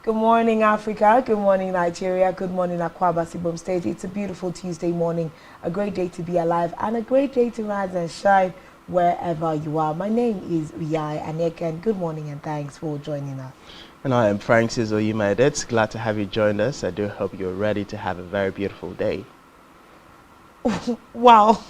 Good morning, Africa. Good morning, Nigeria. Good morning, Akwa Ibom State. It's a beautiful Tuesday morning, a great day to be alive, and a great day to rise and shine wherever you are. My name is Uyai Aneka, and good morning and thanks for joining us. And I am Francis Oyimadet. Glad to have you join us. I do hope you're ready to have a very beautiful day. Wow.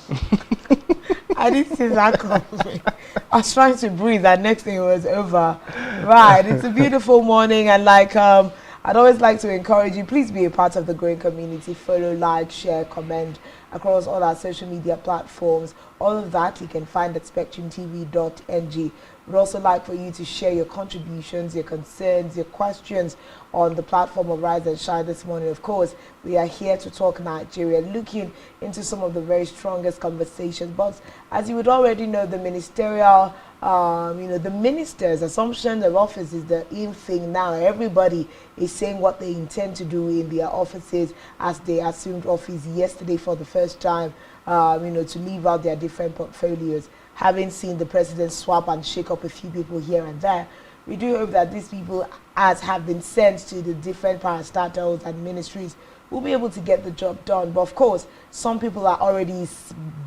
I didn't see that coming. I was trying to breathe, and next thing it was over. Right, it's a beautiful morning, and I'd always like to encourage you, please be a part of the growing community. Follow, like, share, comment across all our social media platforms. All of that you can find at spectrumtv.ng. We'd also like for you to share your contributions, your concerns, your questions on the platform of Rise and Shine this morning. Of course, we are here to talk Nigeria, looking into some of the very strongest conversations. But as you would already know, the ministerial, the ministers' assumption of office is the in thing now. Everybody is saying what they intend to do in their offices as they assumed office yesterday for the first time, to leave out their different portfolios. Having seen the president swap and shake up a few people here and there, we do hope that these people, as have been sent to the different parastatals and ministries, will be able to get the job done. But of course, some people are already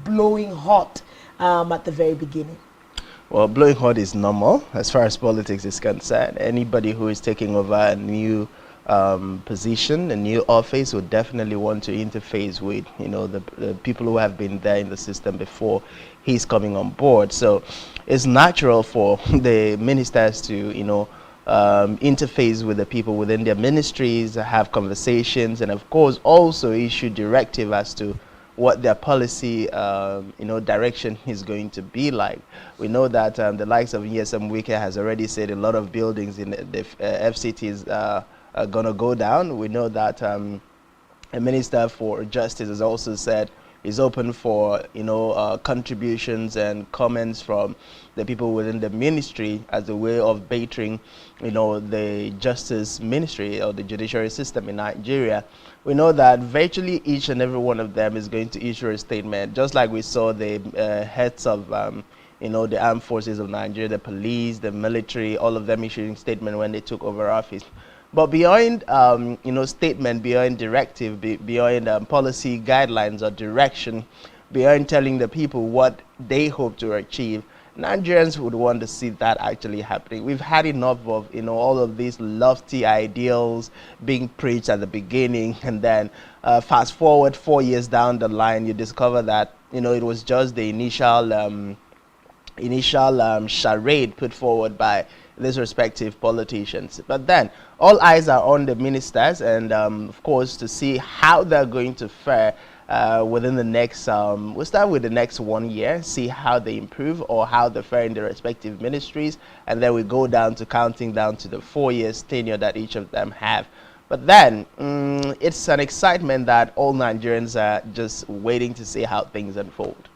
blowing hot at the very beginning. Well, blowing hot is normal as far as politics is concerned. Anybody who is taking over a new position, a new office, would definitely want to interface with, the people who have been there in the system before he's coming on board. So it's natural for the ministers to, interface with the people within their ministries, have conversations, and of course also issue directive as to what their policy, direction is going to be like. We know that the likes of Nyesom Wike has already said a lot of buildings in the FCTs are going to go down. We know that a minister for justice has also said is open for contributions and comments from the people within the ministry as a way of bettering the justice ministry or the judiciary system in Nigeria. We know that virtually each and every one of them is going to issue a statement, just like we saw the heads of the armed forces of Nigeria, the police, the military, all of them issuing statement when they took over office. But beyond, statement, beyond directive, beyond policy guidelines or direction, beyond telling the people what they hope to achieve, Nigerians would want to see that actually happening. We've had enough of, all of these lofty ideals being preached at the beginning, and then fast forward 4 years down the line, you discover that, it was just the initial charade put forward by these respective politicians. But then all eyes are on the ministers, and of course to see how they're going to fare within the next we'll start with the next 1 year, see how they improve or how they fare in their respective ministries, and then we go down to counting down to the 4 years tenure that each of them have. But then it's an excitement that all Nigerians are just waiting to see how things unfold.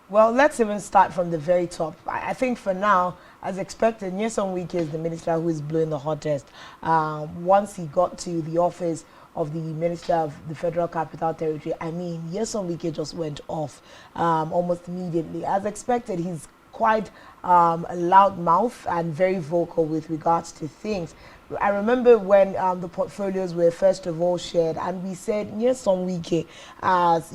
Well, let's even start from the very top. I think for now, as expected, Nyesom Wike is the minister who is blowing the hottest. Once he got to the office of the Minister of the Federal Capital Territory, Nyesom Wike just went off almost immediately. As expected, he's quite a loud mouth and very vocal with regards to things. I remember when the portfolios were first of all shared, and we said, Nyesom Wike, as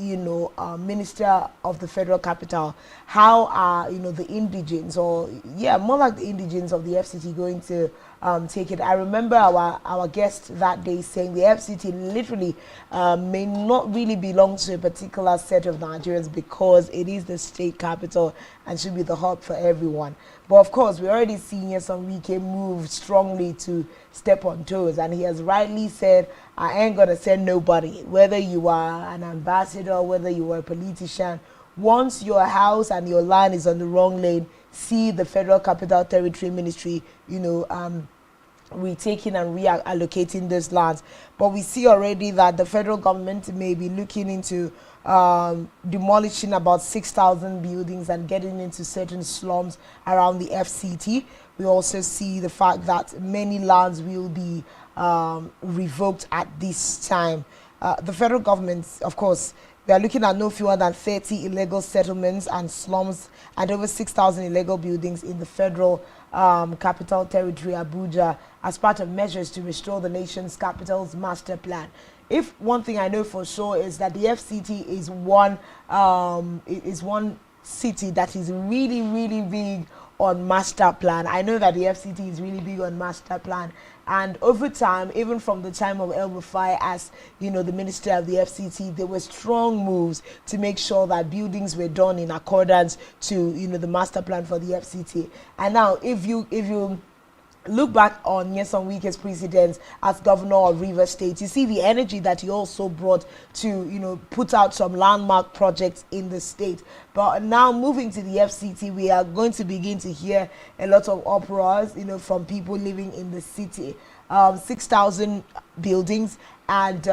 Minister of the Federal Capital, how are the indigents, or more like the indigents of the FCT, going to take it? I remember our guest that day saying the FCT literally may not really belong to a particular set of Nigerians because it is the state capital and should be the hub for everyone. But of course, we already see Nyesom Wike move strongly to step on toes, and he has rightly said, I ain't gonna send nobody, whether you are an ambassador, whether you are a politician. Once your house and your land is on the wrong lane, see the Federal Capital Territory Ministry, retaking and reallocating those lands. But we see already that the federal government may be looking into demolishing about 6,000 buildings and getting into certain slums around the FCT. We also see the fact that many lands will be revoked at this time. The federal government, of course, we are looking at no fewer than 30 illegal settlements and slums and over 6,000 illegal buildings in the federal capital territory, Abuja, as part of measures to restore the nation's capital's master plan. If one thing I know for sure is that the FCT is one city that is really, really big on master plan. I know that the FCT is really big on master plan, and over time, even from the time of El Rufai as the minister of the FCT, there were strong moves to make sure that buildings were done in accordance to the master plan for the FCT. And now, if you look back on Nyesom Wike's precedence as governor of Rivers State, you see the energy that he also brought to, put out some landmark projects in the state. But now moving to the FCT, we are going to begin to hear a lot of uproars, from people living in the city. 6,000 buildings and,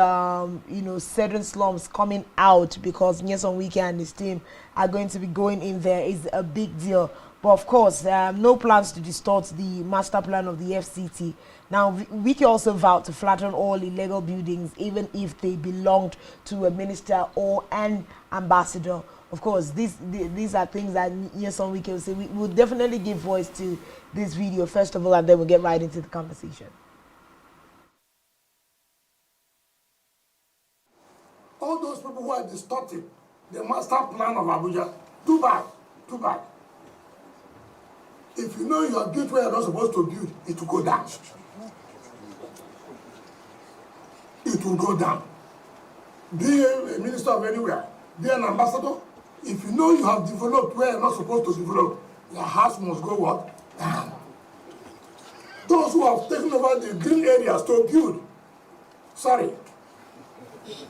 certain slums coming out because Nyesom Wike and his team are going to be going in there is a big deal. But of course, no plans to distort the master plan of the FCT. Now, Wike also vowed to flatten all illegal buildings, even if they belonged to a minister or an ambassador. Of course, these are things that Nyesom Wike will say. We will definitely give voice to this video, first of all, and then we'll get right into the conversation. All those people who are distorting the master plan of Abuja, too bad, too bad. If you know you are built where you're not supposed to build, it will go down. It will go down. Be a minister of anywhere, be an ambassador. If you know you have developed where you're not supposed to develop, your house must go what? Down. Those who have taken over the green areas to build, sorry,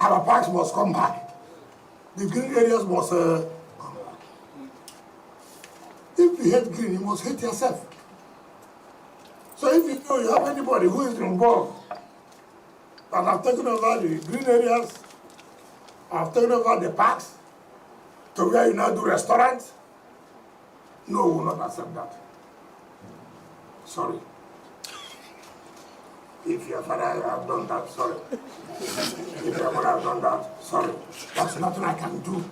our parks must come back. The green areas must come back. If you hate green, you must hate yourself. So if you know you have anybody who is involved and have taken over the green areas, have taken over the parks, to where you now do restaurants, no, we will not accept that. Sorry. If your father have done that, sorry. If your mother have done that, sorry. There's nothing I can do.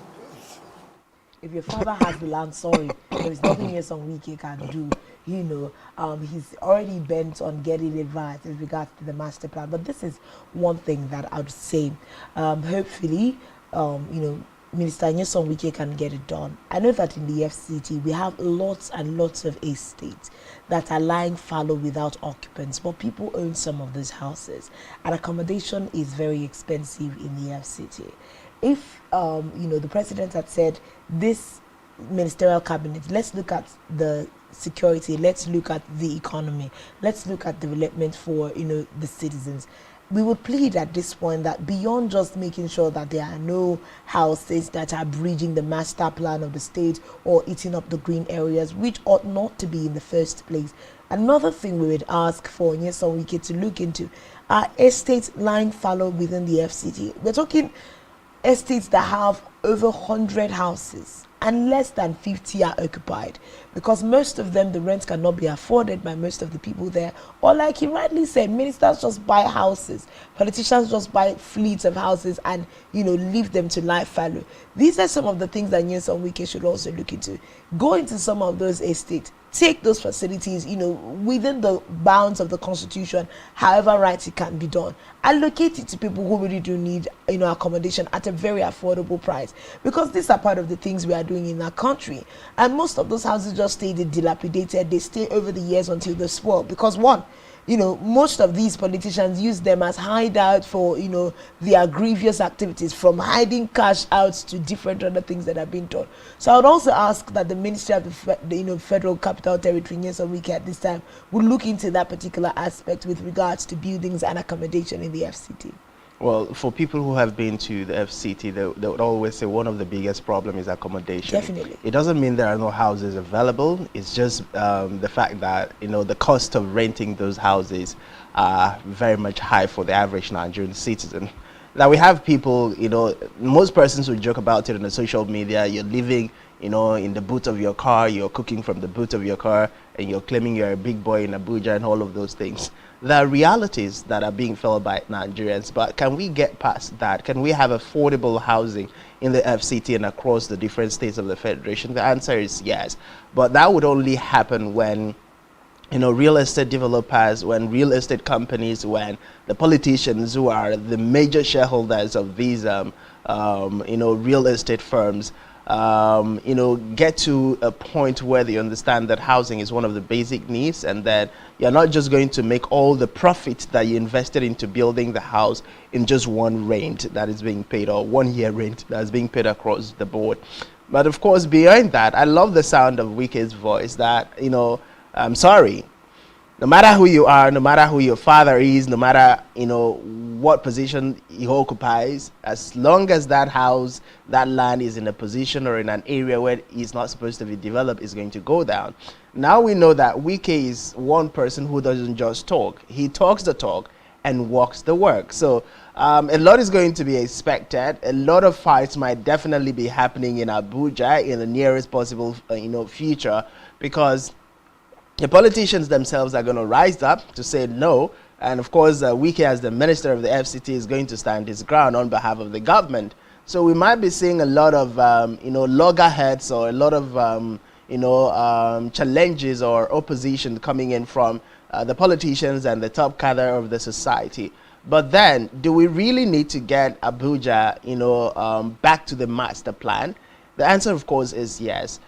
If your father has the land, sorry, there is nothing Nyesom Wike can do. He's already bent on getting it right in regards to the master plan. But this is one thing that I would say. Hopefully, Minister Nyesom Wike can get it done. I know that in the FCT, we have lots and lots of estates that are lying fallow without occupants, but people own some of those houses, and accommodation is very expensive in the FCT. If the president had said this ministerial cabinet, let's look at the security, let's look at the economy, let's look at development for the citizens, we would plead at this point that beyond just making sure that there are no houses that are breaching the master plan of the state or eating up the green areas, which ought not to be in the first place. Another thing we would ask for Nyesom Wike to look into are estates lying fallow within the FCT. We're talking estates that have over 100 houses and less than 50 are occupied, because most of them, the rent cannot be afforded by most of the people there. Or like he rightly said, ministers just buy houses, politicians just buy fleets of houses and leave them to lie fallow. These are some of the things that Nyesom Wike should also look into. Go into some of those estates, take those facilities, within the bounds of the constitution, however right it can be done. Allocate it to people who really do need, accommodation at a very affordable price, because these are part of the things we are doing in our country. And most of those houses just stay dilapidated. They stay over the years until they spoil, because one, most of these politicians use them as hideout for, their grievous activities, from hiding cash out to different other things that are being done. So I would also ask that the Ministry of the Federal Capital Territory, Nyesom Wike, at this time would look into that particular aspect with regards to buildings and accommodation in the FCT. Well, for people who have been to the FCT, they would always say one of the biggest problems is accommodation. Definitely. It doesn't mean there are no houses available. It's just the fact that, the cost of renting those houses are very much high for the average Nigerian citizen. Now, we have people, most persons would joke about it on the social media. You're living, in the boot of your car, you're cooking from the boot of your car, and you're claiming you're a big boy in Abuja and all of those things. There are realities that are being felt by Nigerians, but can we get past that? Can we have affordable housing in the FCT and across the different states of the Federation? The answer is yes, but that would only happen when real estate developers, when real estate companies, when the politicians who are the major shareholders of these, real estate firms, get to a point where they understand that housing is one of the basic needs, and that you're not just going to make all the profit that you invested into building the house in just one rent that is being paid, or 1 year rent that's being paid across the board. But of course, beyond that, I love the sound of Wike's voice that, I'm sorry, no matter who you are, no matter who your father is, no matter, what position he occupies, as long as that house, that land is in a position or in an area where it's not supposed to be developed, is going to go down. Now we know that Wike is one person who doesn't just talk. He talks the talk and walks the work. So a lot is going to be expected. A lot of fights might definitely be happening in Abuja in the nearest possible, future, because the politicians themselves are going to rise up to say no. And of course, Wike, as the minister of the FCT, is going to stand his ground on behalf of the government. So we might be seeing a lot of, loggerheads, or a lot of, challenges or opposition coming in from the politicians and the top cadre of the society. But then, do we really need to get Abuja, back to the master plan? The answer, of course, is yes.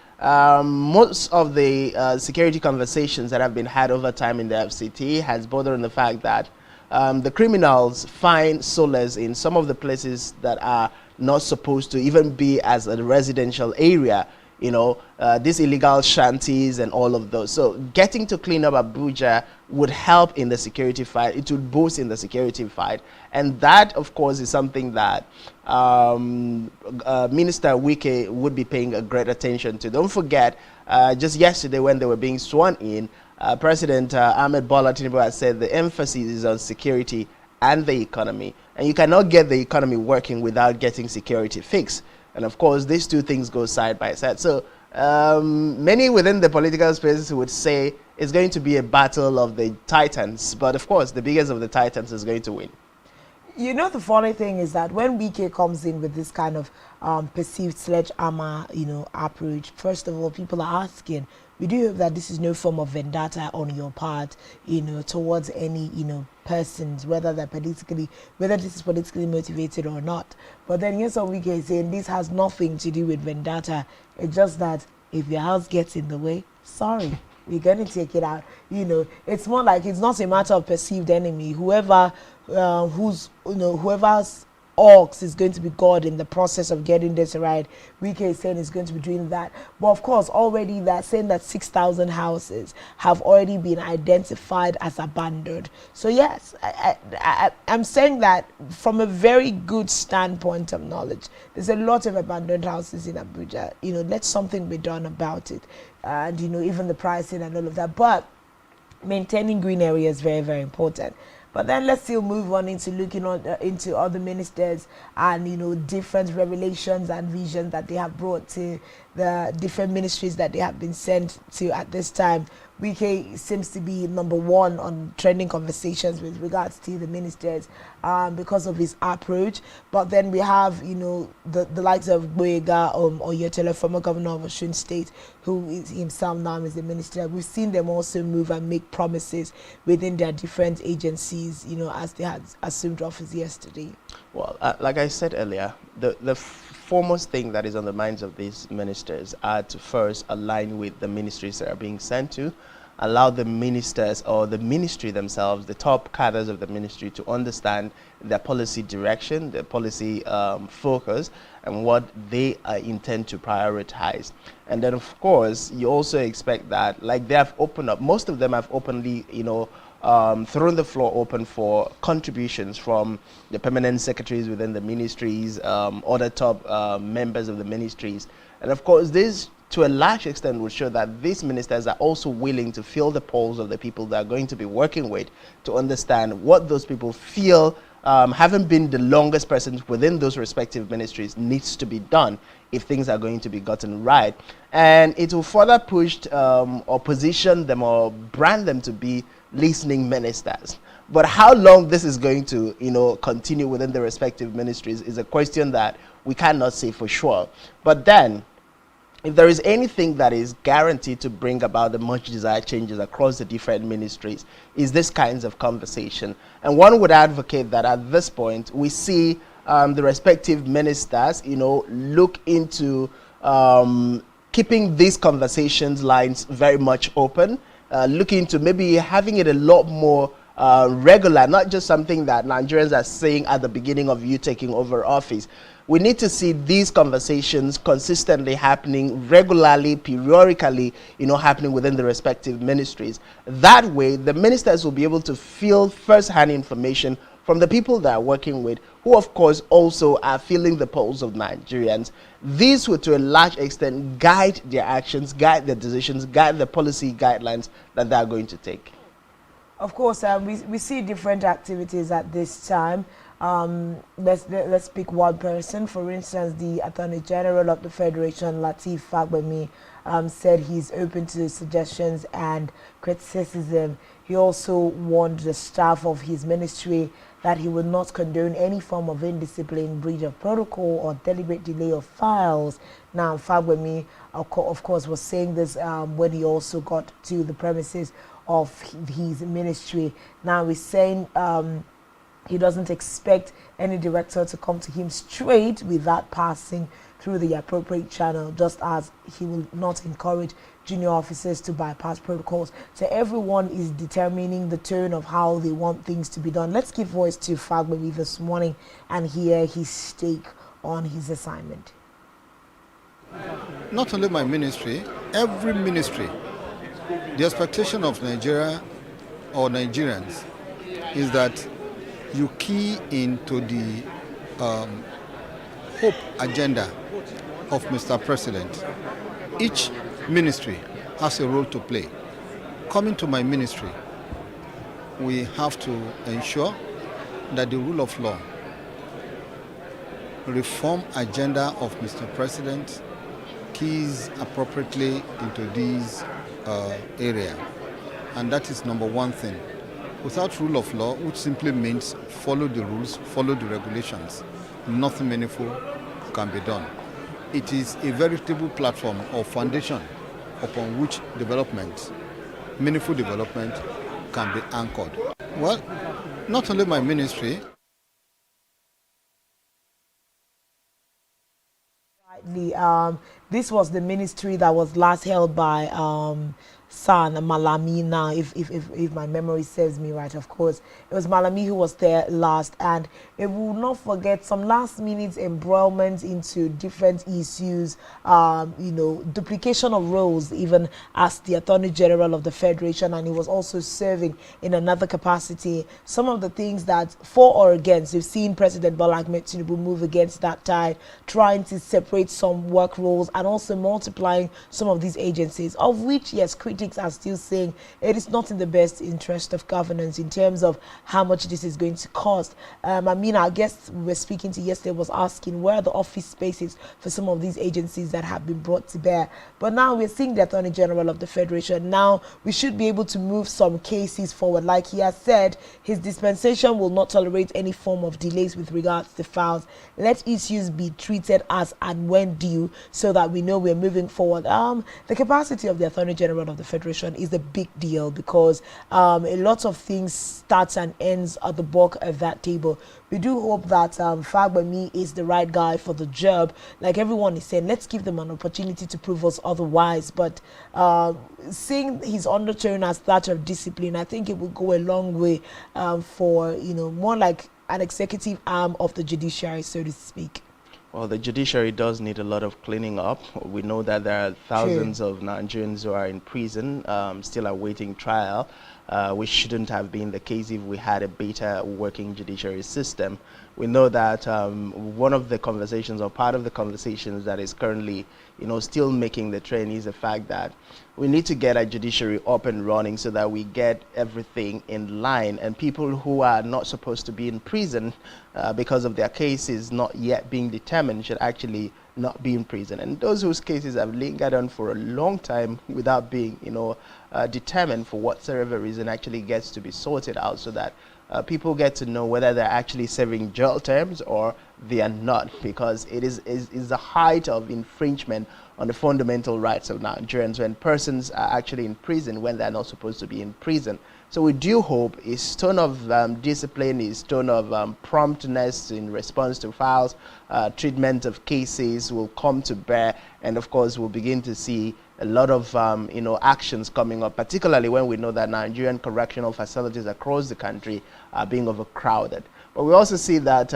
Most of the security conversations that have been had over time in the FCT has bordered on the fact that the criminals find solace in some of the places that are not supposed to even be as a residential area, these illegal shanties and all of those. So getting to clean up Abuja would help in the security fight. It would boost in the security fight. And that, of course, is something that Minister Wike would be paying a great attention to. Don't forget, just yesterday when they were being sworn in, President Ahmed Bola Tinubu has said the emphasis is on security and the economy. And you cannot get the economy working without getting security fixed. And of course, these two things go side by side. So many within the political space would say it's going to be a battle of the titans. But of course, the biggest of the titans is going to win. The funny thing is that when Wike comes in with this kind of perceived sledgehammer, approach, first of all, people are asking, we do hope that this is no form of vendetta on your part, towards any, persons, whether this is politically motivated or not. But then here's what Wike is saying, this has nothing to do with vendetta. It's just that if your house gets in the way, sorry, we're going to take it out. It's more like it's not a matter of perceived enemy. Whoever's orcs is going to be God in the process of getting this right. Wike is saying is going to be doing that. But of course, already they're saying that 6,000 houses have already been identified as abandoned. So yes, I'm saying that from a very good standpoint of knowledge. There's a lot of abandoned houses in Abuja. Let something be done about it. And, even the pricing and all of that. But maintaining green area is very, very important. But then let's still move on into looking into other ministers and, different revelations and visions that they have brought to the different ministries that they have been sent to at this time. Wike seems to be number one on trending conversations with regards to the ministers because of his approach. But then we have, the likes of Boyega Oyetole, former governor of Osun State, who is himself now is the minister. We've seen them also move and make promises within their different agencies, as they had assumed office yesterday. Well, like I said earlier, the foremost thing that is on the minds of these ministers are to first align with the ministries that are being sent to, allow the ministers or the ministry themselves, the top cadres of the ministry, to understand their policy direction, their policy focus, and what they intend to prioritize. And then, of course, you also expect that, like they have opened up, most of them have openly, thrown the floor open for contributions from the permanent secretaries within the ministries, other top members of the ministries. And of course, this to a large extent would show that these ministers are also willing to feel the pulse of the people they are going to be working with, to understand what those people feel, having been the longest person within those respective ministries, needs to be done if things are going to be gotten right. And it will further push or position them or brand them to be listening ministers. But how long this is going to, continue within the respective ministries is a question that we cannot say for sure. But then, if there is anything that is guaranteed to bring about the much desired changes across the different ministries, is this kinds of conversation. And one would advocate that at this point we see the respective ministers, look into keeping these conversations lines very much open, looking into maybe having it a lot more regular, not just something that Nigerians are saying at the beginning of you taking over office. We need to see these conversations consistently happening, regularly, periodically, happening within the respective ministries. That way, the ministers will be able to feel first-hand information from the people they are working with, who of course also are feeling the pulse of Nigerians. These would to a large extent guide their actions, guide their decisions, guide the policy guidelines that they are going to take. Of course, we see different activities at this time. Let's pick one person. For instance, the Attorney General of the Federation, Lateef Fagbemi, said he's open to suggestions and criticism. He also warned the staff of his ministry that he will not condone any form of indiscipline, breach of protocol, or deliberate delay of files. Now, Fagbemi, of course, was saying this when he also got to the premises of his ministry. Now, he's saying he doesn't expect any director to come to him straight without passing through the appropriate channel, just as he will not encourage junior officers to bypass protocols. So everyone is determining the tone of how they want things to be done. Let's give voice to Fagbemi this morning and hear his take on his assignment. Not only my ministry, every ministry, the expectation of Nigeria or Nigerians is that you key into the hope agenda of Mr. President. Each ministry has a role to play. Coming to my ministry, we have to ensure that the rule of law, reform agenda of Mr. President keys appropriately into these area. And that is number one thing. Without rule of law, which simply means follow the rules, follow the regulations, nothing meaningful can be done. It is a veritable platform or foundation upon which development, meaningful development, can be anchored. Well, not only my ministry. This was the ministry that was last held by San Malami. Now, if my memory serves me right, of course, it was Malami who was there last, and it will not forget some last-minute embroilment into different issues. Duplication of roles, even as the Attorney General of the Federation, and he was also serving in another capacity. Some of the things that, for or against, we've seen President Bola Ahmed Tinubu move against that tide, trying to separate some work roles and also multiplying some of these agencies, of which, yes, critics are still saying it is not in the best interest of governance in terms of how much this is going to cost. Our guest we were speaking to yesterday was asking where are the office spaces for some of these agencies that have been brought to bear. But now we're seeing the Attorney General of the Federation. Now we should be able to move some cases forward. Like he has said, his dispensation will not tolerate any form of delays with regards to files. Let issues be treated as and when due so that we know we're moving forward. The capacity of the Attorney General of the Federation is a big deal because a lot of things starts and ends at the bulk of that table. We do hope that Fagbemi is the right guy for the job. Like everyone is saying, let's give them an opportunity to prove us otherwise. But seeing his undertone as that of discipline, I think it will go a long way for, more like an executive arm of the judiciary, so to speak. Well, the judiciary does need a lot of cleaning up. We know that there are thousands of Nigerians who are in prison, still awaiting trial, which shouldn't have been the case if we had a better working judiciary system. We know that one of the conversations or part of the conversations that is currently, still making the trend is the fact that we need to get our judiciary up and running so that we get everything in line, and people who are not supposed to be in prison because of their cases not yet being determined should actually not be in prison. And those whose cases have lingered on for a long time without being, determined for whatsoever reason actually gets to be sorted out so that people get to know whether they're actually serving jail terms or they are not, because it is the height of infringement on the fundamental rights of Nigerians when persons are actually in prison when they're not supposed to be in prison. So we do hope his tone of discipline, his tone of promptness in response to files, treatment of cases will come to bear, and of course we'll begin to see a lot of actions coming up, particularly when we know that Nigerian correctional facilities across the country are being overcrowded. But we also see that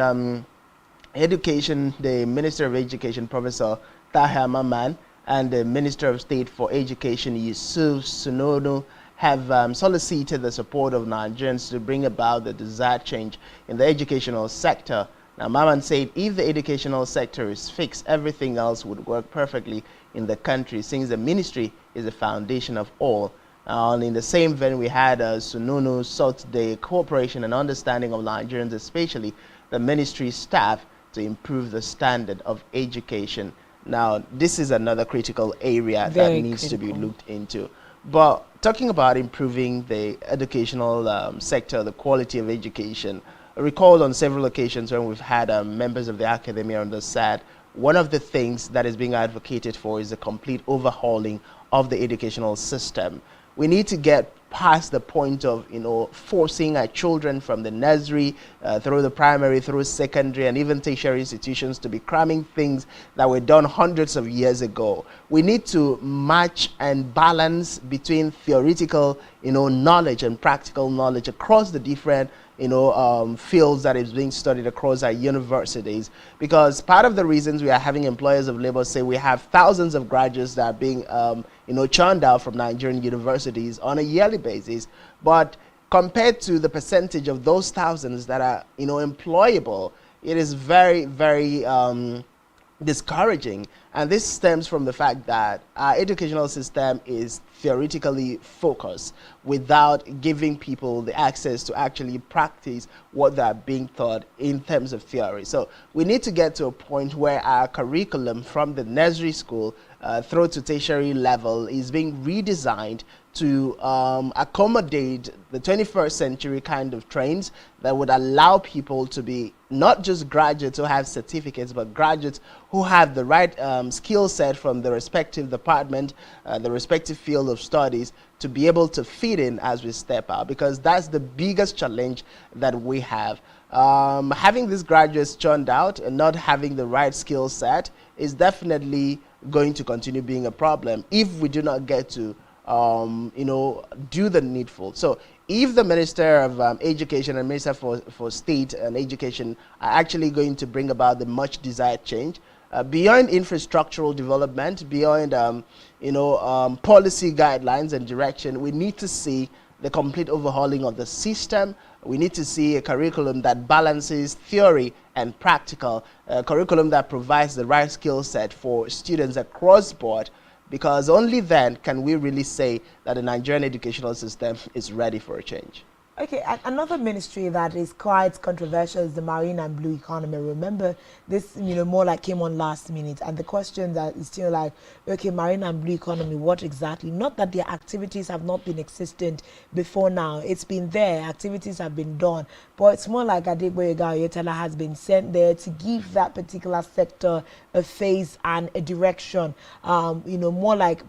Education, the Minister of Education, Professor Tahir Mamman, and the Minister of State for Education, Yusuf Sununu, have solicited the support of Nigerians to bring about the desired change in the educational sector. Now, Mamman said if the educational sector is fixed, everything else would work perfectly in the country, since the ministry is the foundation of all. And in the same vein, we had Sununu sought the cooperation and understanding of Nigerians, especially the ministry staff, to improve the standard of education. Now, this is another critical area that needs to be looked into. But talking about improving the educational sector, the quality of education, I recall on several occasions when we've had members of the academia on the SAD, one of the things that is being advocated for is a complete overhauling of the educational system. We need to get past the point of forcing our children from the nursery through the primary, through secondary, and even tertiary institutions to be cramming things that were done hundreds of years ago. We need to match and balance between theoretical knowledge and practical knowledge across the different fields that is being studied across our universities, because part of the reasons we are having employers of labor say we have thousands of graduates that are being churned out from Nigerian universities on a yearly basis, but compared to the percentage of those thousands that are employable, it is very, very discouraging. And this stems from the fact that our educational system is theoretically focused without giving people the access to actually practice what they're being taught in terms of theory. So we need to get to a point where our curriculum from the nursery school through to tertiary level is being redesigned to accommodate the 21st century kind of trends that would allow people to be not just graduates who have certificates, but graduates who have the right skill set from the respective department, the respective field of studies, to be able to fit in as we step out, because that's the biggest challenge that we have. Having these graduates churned out and not having the right skill set is definitely going to continue being a problem if we do not get to do the needful. So if the Minister of Education and Minister for State and Education are actually going to bring about the much desired change, beyond infrastructural development, beyond policy guidelines and direction, we need to see the complete overhauling of the system. We need to see a curriculum that balances theory and practical, a curriculum that provides the right skill set for students across board, because only then can we really say that the Nigerian educational system is ready for a change. Okay, another ministry that is quite controversial is the marine and blue economy. Remember, this more like came on last minute, and the question that is still like, okay, marine and blue economy, what exactly? Not that their activities have not been existent before now. It's been there, activities have been done, but it's more like Adegboyega Oyetola has been sent there to give that particular sector a phase and a direction. More like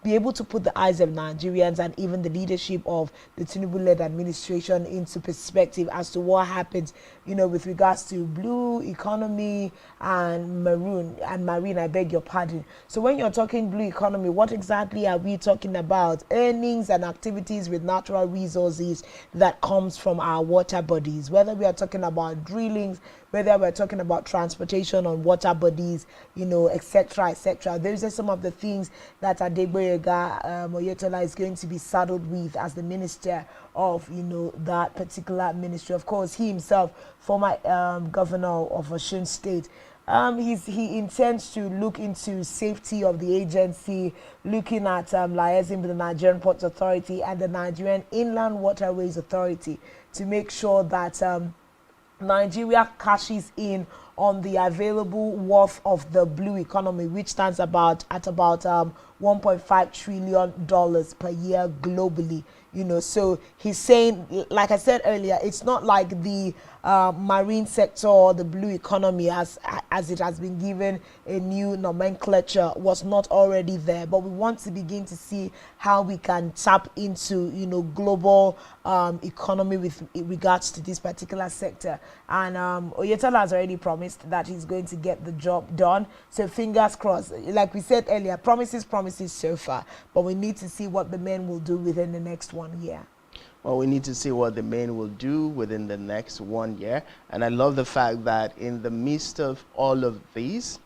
be able to put the eyes of Nigerians and even the leadership of the Tinubu-led administration into perspective as to what happens, with regards to blue economy and marine, I beg your pardon. So when you're talking blue economy, what exactly are we talking about? Earnings and activities with natural resources that comes from our water bodies, whether we are talking about drillings, whether we're talking about transportation on water bodies, etc., etc. Those are some of the things that Adegboyega Oyetola is going to be saddled with as the minister of, that particular ministry. Of course, he himself, former governor of Osun State, he intends to look into safety of the agency, looking at liaising with the Nigerian Ports Authority and the Nigerian Inland Waterways Authority to make sure that Nigeria cashes in on the available worth of the blue economy, which stands at about $1.5 trillion per year globally. you know. So he's saying, like I said earlier, it's not like the marine sector or the blue economy as it has been given a new nomenclature was not already there, but we want to begin to see how we can tap into, you know, global economy with regards to this particular sector. And Oyetola has already promised that he's going to get the job done, so fingers crossed. Like we said earlier, promises so far, but we need to see what the men will do within the next 1 year. Well, we need to see what the men will do within the next 1 year. And I love the fact that in the midst of all of these,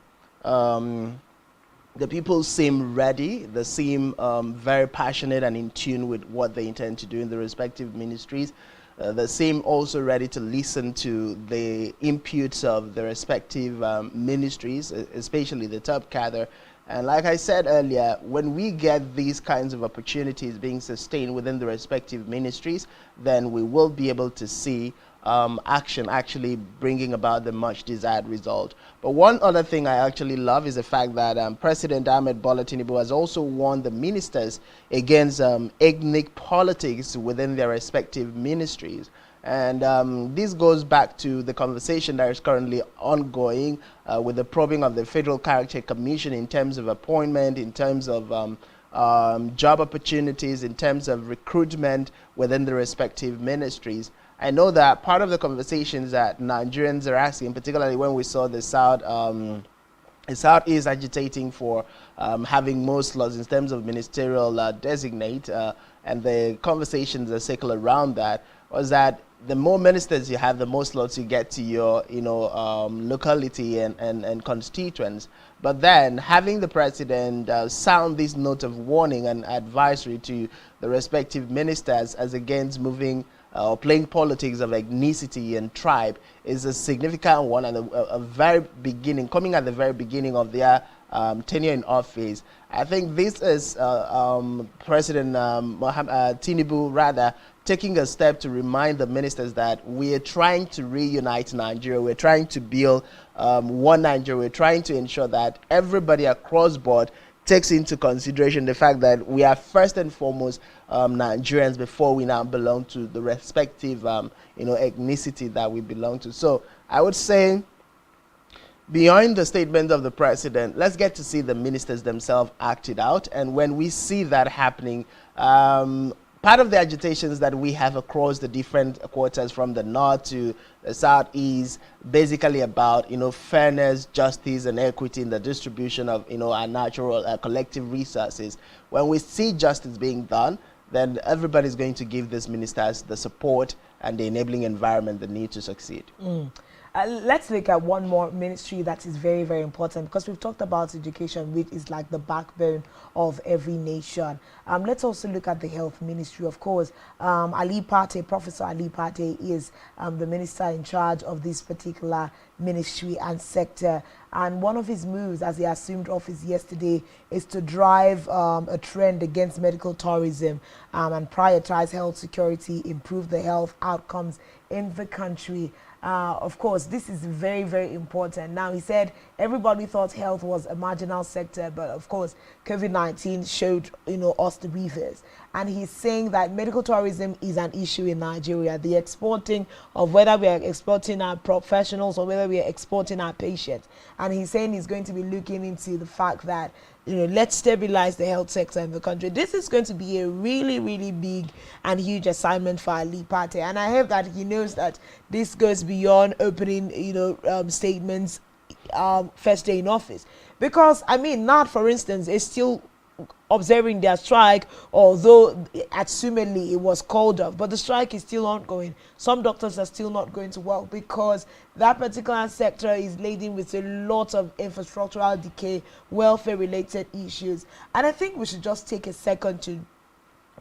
the people seem ready. They seem very passionate and in tune with what they intend to do in the respective ministries. They seem also ready to listen to the inputs of the respective ministries, especially the top cadre. And like I said earlier, when we get these kinds of opportunities being sustained within the respective ministries, then we will be able to see action actually bringing about the much desired result. But one other thing I actually love is the fact that President Ahmed Bola Tinubu has also warned the ministers against ethnic politics within their respective ministries. And this goes back to the conversation that is currently ongoing with the probing of the Federal Character Commission in terms of appointment, in terms of job opportunities, in terms of recruitment within the respective ministries. I know that part of the conversations that Nigerians are asking, particularly when we saw the Southeast agitating for having more slots in terms of ministerial designate, and the conversations that circle around that, was that the more ministers you have, the more slots you get to your, locality and constituents. But then having the president sound this note of warning and advisory to the respective ministers as against moving or playing politics of ethnicity and tribe is a significant one, and a very beginning, coming at the very beginning of their tenure in office. I think this is President Tinubu rather taking a step to remind the ministers that we are trying to reunite Nigeria. We're trying to build one Nigeria. We're trying to ensure that everybody across board takes into consideration the fact that we are first and foremost Nigerians before we now belong to the respective ethnicity that we belong to. So I would say, beyond the statement of the president, let's get to see the ministers themselves act it out. And when we see that happening, part of the agitations that we have across the different quarters from the north to the south is basically about, fairness, justice, and equity in the distribution of, our natural collective resources. When we see justice being done, then everybody's going to give these ministers the support and the enabling environment they need to succeed. Let's look at one more ministry that is very, very important, because we've talked about education, which is like the backbone of every nation. Let's also look at the health ministry. Of course, Professor Ali Pate is the minister in charge of this particular ministry and sector. And one of his moves as he assumed office yesterday is to drive a trend against medical tourism and prioritize health security, improve the health outcomes in the country. Of course, this is very, very important. Now, he said everybody thought health was a marginal sector, but of course, COVID-19 showed, us the reverse. And he's saying that medical tourism is an issue in Nigeria. The exporting of whether we are exporting our professionals or whether we are exporting our patients. And he's saying he's going to be looking into the fact that, let's stabilize the health sector in the country. This is going to be a really, really big and huge assignment for Ali Pate. And I hope that he knows that this goes beyond opening, statements first day in office. Because, NAD, for instance, is still observing their strike, although assumedly it was called off, but the strike is still ongoing. Some doctors are still not going to work because that particular sector is laden with a lot of infrastructural decay, welfare related issues. And I think we should just take a second to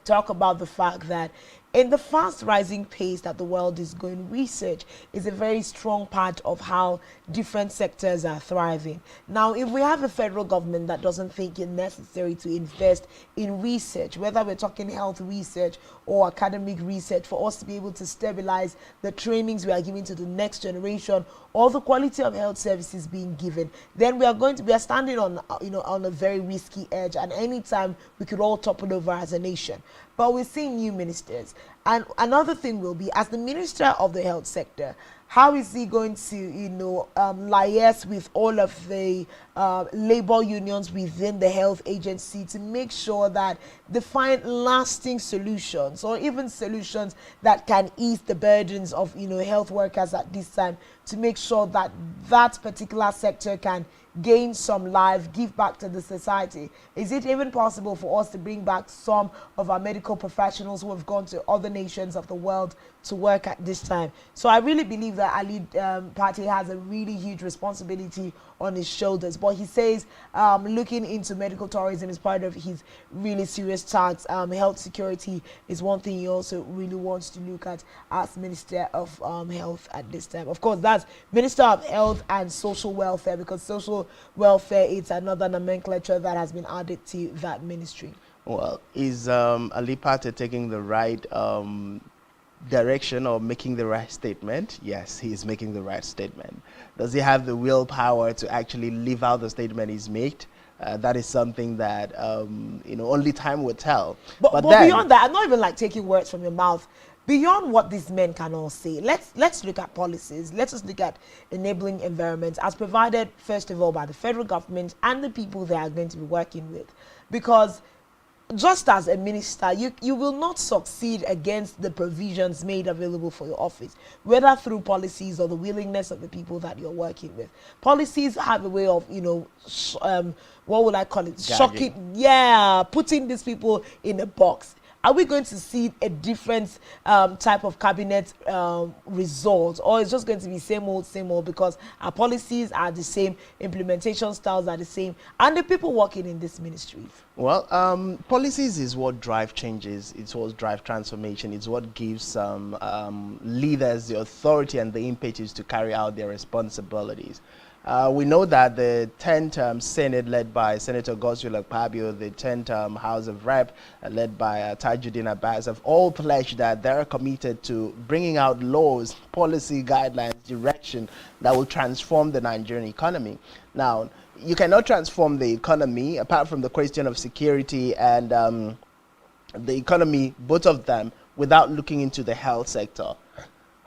talk about the fact that in the fast rising pace that the world is going, research is a very strong part of how different sectors are thriving. Now, if we have a federal government that doesn't think it necessary to invest in research, whether we're talking health research or academic research for us to be able to stabilize the trainings we are giving to the next generation, or the quality of health services being given, then we are standing on, on a very risky edge, and anytime we could all topple over as a nation. But we're seeing new ministers. And another thing will be, as the Minister of the Health Sector, how is he going to, liaise with all of the labor unions within the health agency to make sure that they find lasting solutions, or even solutions that can ease the burdens of, health workers at this time, to make sure that that particular sector can gain some life, give back to the society? Is it even possible for us to bring back some of our medical professionals who have gone to other nations of the world to work at this time? So I really believe that Ali Pate has a really huge responsibility on his shoulders. But he says looking into medical tourism is part of his really serious tasks. Health security is one thing he also really wants to look at as Minister of Health at this time. Of course, that's Minister of Health and Social Welfare, because social welfare is another nomenclature that has been added to that ministry. Well, is Ali Pate taking the right direction or making the right statement? Yes, he is making the right statement. Does he have the willpower to actually live out the statement he's made? That is something that only time will tell. But then, beyond that, I'm not even like taking words from your mouth. Beyond what these men can all say, let's look at policies. Let's just look at enabling environments as provided, first of all, by the federal government and the people they are going to be working with. Because just as a minister, you will not succeed against the provisions made available for your office, whether through policies or the willingness of the people that you're working with. Policies have a way of, what would I call it? Shocking. Yeah, putting these people in a box. Are we going to see a different type of cabinet result, or it's just going to be same old, because our policies are the same, implementation styles are the same, and the people working in this ministry? Well, policies is what drive changes, it's what drive transformation, it's what gives leaders the authority and the impetus to carry out their responsibilities. We know that the 10th Senate led by Senator Godswill Akpabio, the 10th House of Rep led by Tajuddin Abbas have all pledged that they're committed to bringing out laws, policy guidelines, direction that will transform the Nigerian economy. Now, you cannot transform the economy apart from the question of security and the economy, both of them, without looking into the health sector.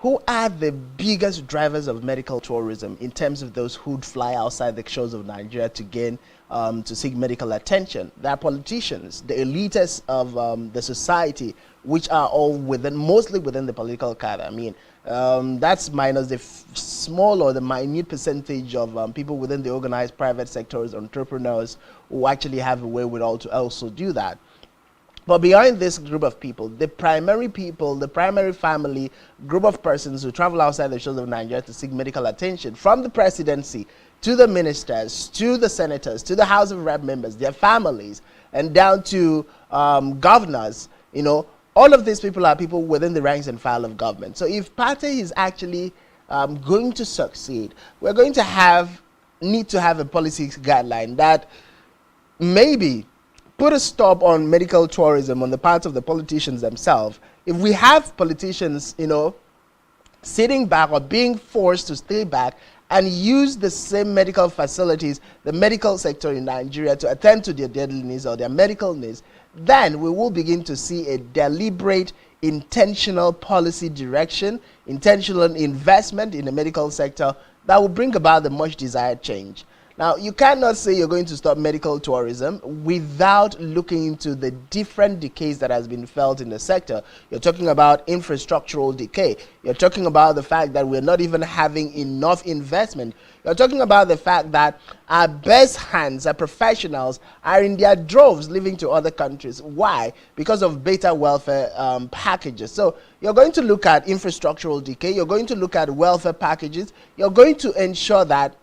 Who are the biggest drivers of medical tourism in terms of those who'd fly outside the shores of Nigeria to gain, to seek medical attention? They are politicians, the elites of the society, which are all mostly within the political cadre. I mean, that's minus the small or the minute percentage of people within the organized private sectors, entrepreneurs, who actually have a wherewithal to also do that. But behind this group of people, the primary family group of persons who travel outside the shores of Nigeria to seek medical attention, from the presidency to the ministers, to the senators, to the House of Rep members, their families, and down to governors, all of these people are people within the ranks and file of government. So if Pate is actually going to succeed, we're going to need to have a policy guideline that maybe put a stop on medical tourism on the part of the politicians themselves. If we have politicians, sitting back or being forced to stay back and use the same medical facilities, the medical sector in Nigeria, to attend to their deadly needs or their medical needs, then we will begin to see a deliberate, intentional policy direction, intentional investment in the medical sector that will bring about the much desired change. Now, you cannot say you're going to stop medical tourism without looking into the different decays that has been felt in the sector. You're talking about infrastructural decay. You're talking about the fact that we're not even having enough investment. You're talking about the fact that our best hands, our professionals, are in their droves living to other countries. Why? Because of beta welfare packages. So you're going to look at infrastructural decay. You're going to look at welfare packages. You're going to ensure that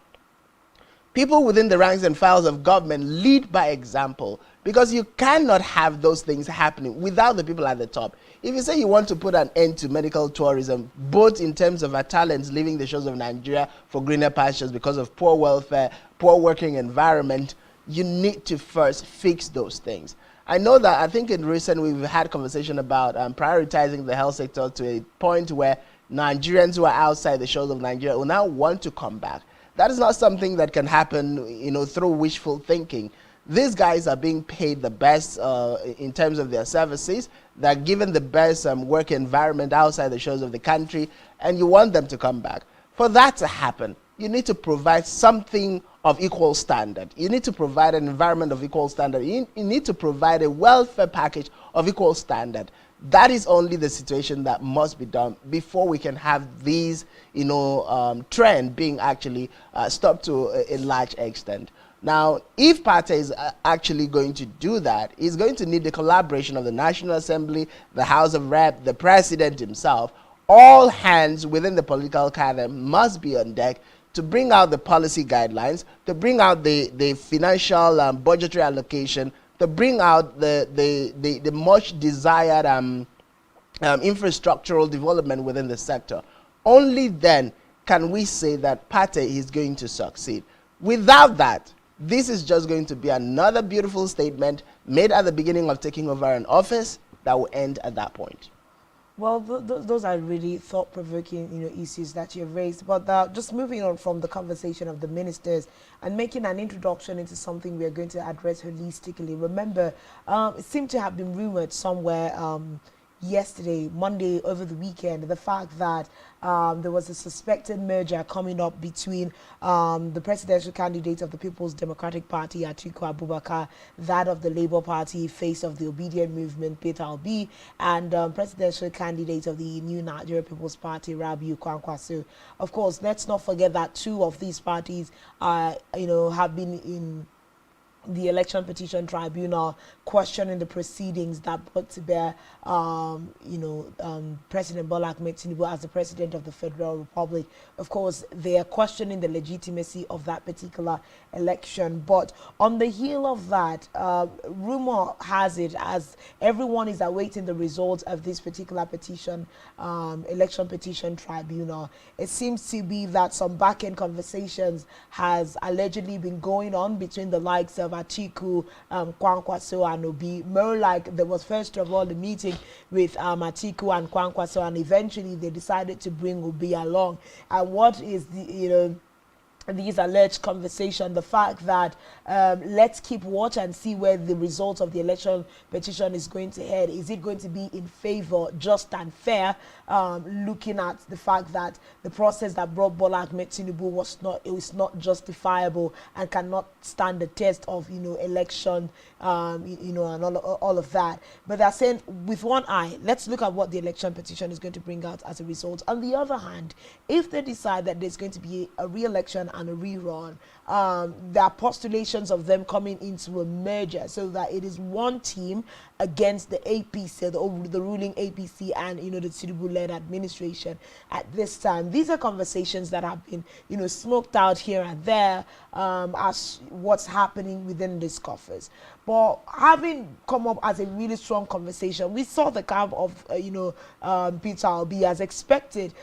people within the ranks and files of government lead by example, because you cannot have those things happening without the people at the top. If you say you want to put an end to medical tourism, both in terms of our talents leaving the shores of Nigeria for greener pastures because of poor welfare, poor working environment, you need to first fix those things. I know that I think in recent we've had conversation about prioritizing the health sector to a point where Nigerians who are outside the shores of Nigeria will now want to come back. That is not something that can happen, through wishful thinking. These guys are being paid the best in terms of their services. They're given the best work environment outside the shores of the country, and you want them to come back. For that to happen, you need to provide something of equal standard. You need to provide an environment of equal standard. You need to provide a welfare package of equal standard. That is only the situation that must be done before we can have these, trend being actually stopped to a large extent. Now, if party is actually going to do that, it's going to need the collaboration of the National Assembly, the House of Rep, the President himself. All hands within the political cadre must be on deck to bring out the policy guidelines, to bring out the financial budgetary allocation, to bring out the much desired infrastructural development within the sector. Only then can we say that party is going to succeed. Without that, this is just going to be another beautiful statement made at the beginning of taking over an office that will end at that point. Well, those are really thought-provoking, issues that you've raised. But just moving on from the conversation of the ministers and making an introduction into something we are going to address holistically. Remember, it seemed to have been rumored somewhere yesterday, Monday, over the weekend, the fact that there was a suspected merger coming up between the presidential candidate of the People's Democratic Party, Atiku Abubakar, that of the Labour Party, face of the Obedient Movement, Peter Obi, and presidential candidate of the New Nigeria People's Party, Rabiu Kwankwaso. Of course, let's not forget that two of these parties have been in the Election Petition Tribunal questioning the proceedings that brought to bear, President Bola Ahmed Tinubu as the President of the Federal Republic. Of course, they are questioning the legitimacy of that particular election. But on the heel of that, rumor has it, as everyone is awaiting the results of this particular petition, Election Petition Tribunal, it seems to be that some back-end conversations has allegedly been going on between the likes of Atiku, Kwankwaso and Obi. More like there was first of all the meeting with Atiku and Kwankwaso, and eventually they decided to bring Obi along. And what is these alleged conversation, the fact that let's keep watch and see where the result of the election petition is going to head. Is it going to be in favor, just and fair, looking at the fact that the process that brought Bola Ahmed Tinubu was not justifiable and cannot stand the test of election, and all of that. But they're saying with one eye, let's look at what the election petition is going to bring out as a result. On the other hand, if they decide that there's going to be a re-election and a rerun, there are postulations of them coming into a merger so that it is one team against the APC, the ruling APC, and the Tinubu-led administration at this time. These are conversations that have been smoked out here and there as what's happening within this caucus. But having come up as a really strong conversation, we saw the camp of Peter Obi as expected.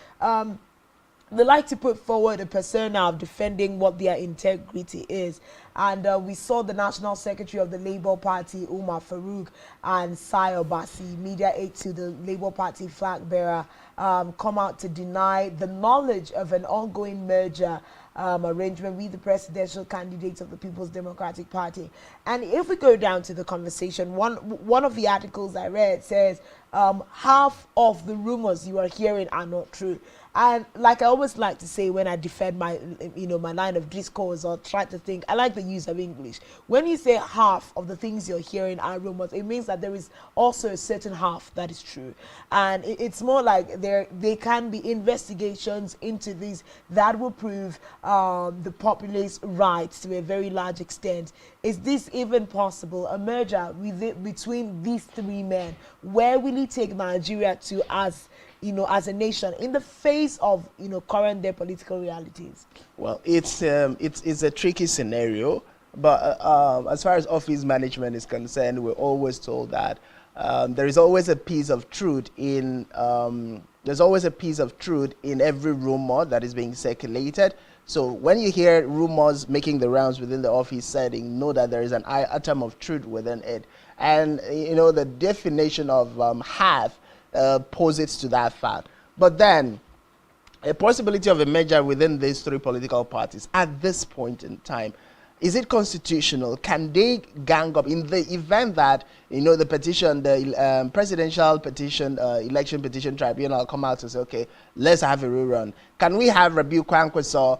They like to put forward a persona of defending what their integrity is. And we saw the National Secretary of the Labour Party, Umar Farouk, and Sayo Basi, media aide to the Labour Party flag bearer, come out to deny the knowledge of an ongoing merger arrangement with the presidential candidates of the People's Democratic Party. And if we go down to the conversation, one of the articles I read says half of the rumors you are hearing are not true. And like I always like to say when I defend my my line of discourse or try to think, I like the use of English. When you say half of the things you're hearing are rumors, it means that there is also a certain half that is true. And it's more like there can be investigations into this that will prove the populace rights to a very large extent. Is this even possible? A merger between these three men? Where will it take Nigeria to as a nation in the face of current day political realities? Well, it's a tricky scenario, but as far as office management is concerned, we're always told that there is always a piece of truth in every rumor that is being circulated. So when you hear rumors making the rounds within the office setting, know that there is an atom of truth within it. And the definition of have posits to that fact. But then, a possibility of a merger within these three political parties at this point in time, is it constitutional? Can they gang up in the event that the petition, the presidential petition, election petition tribunal come out and say, okay, let's have a rerun? Can we have Rabiu Kwankwaso,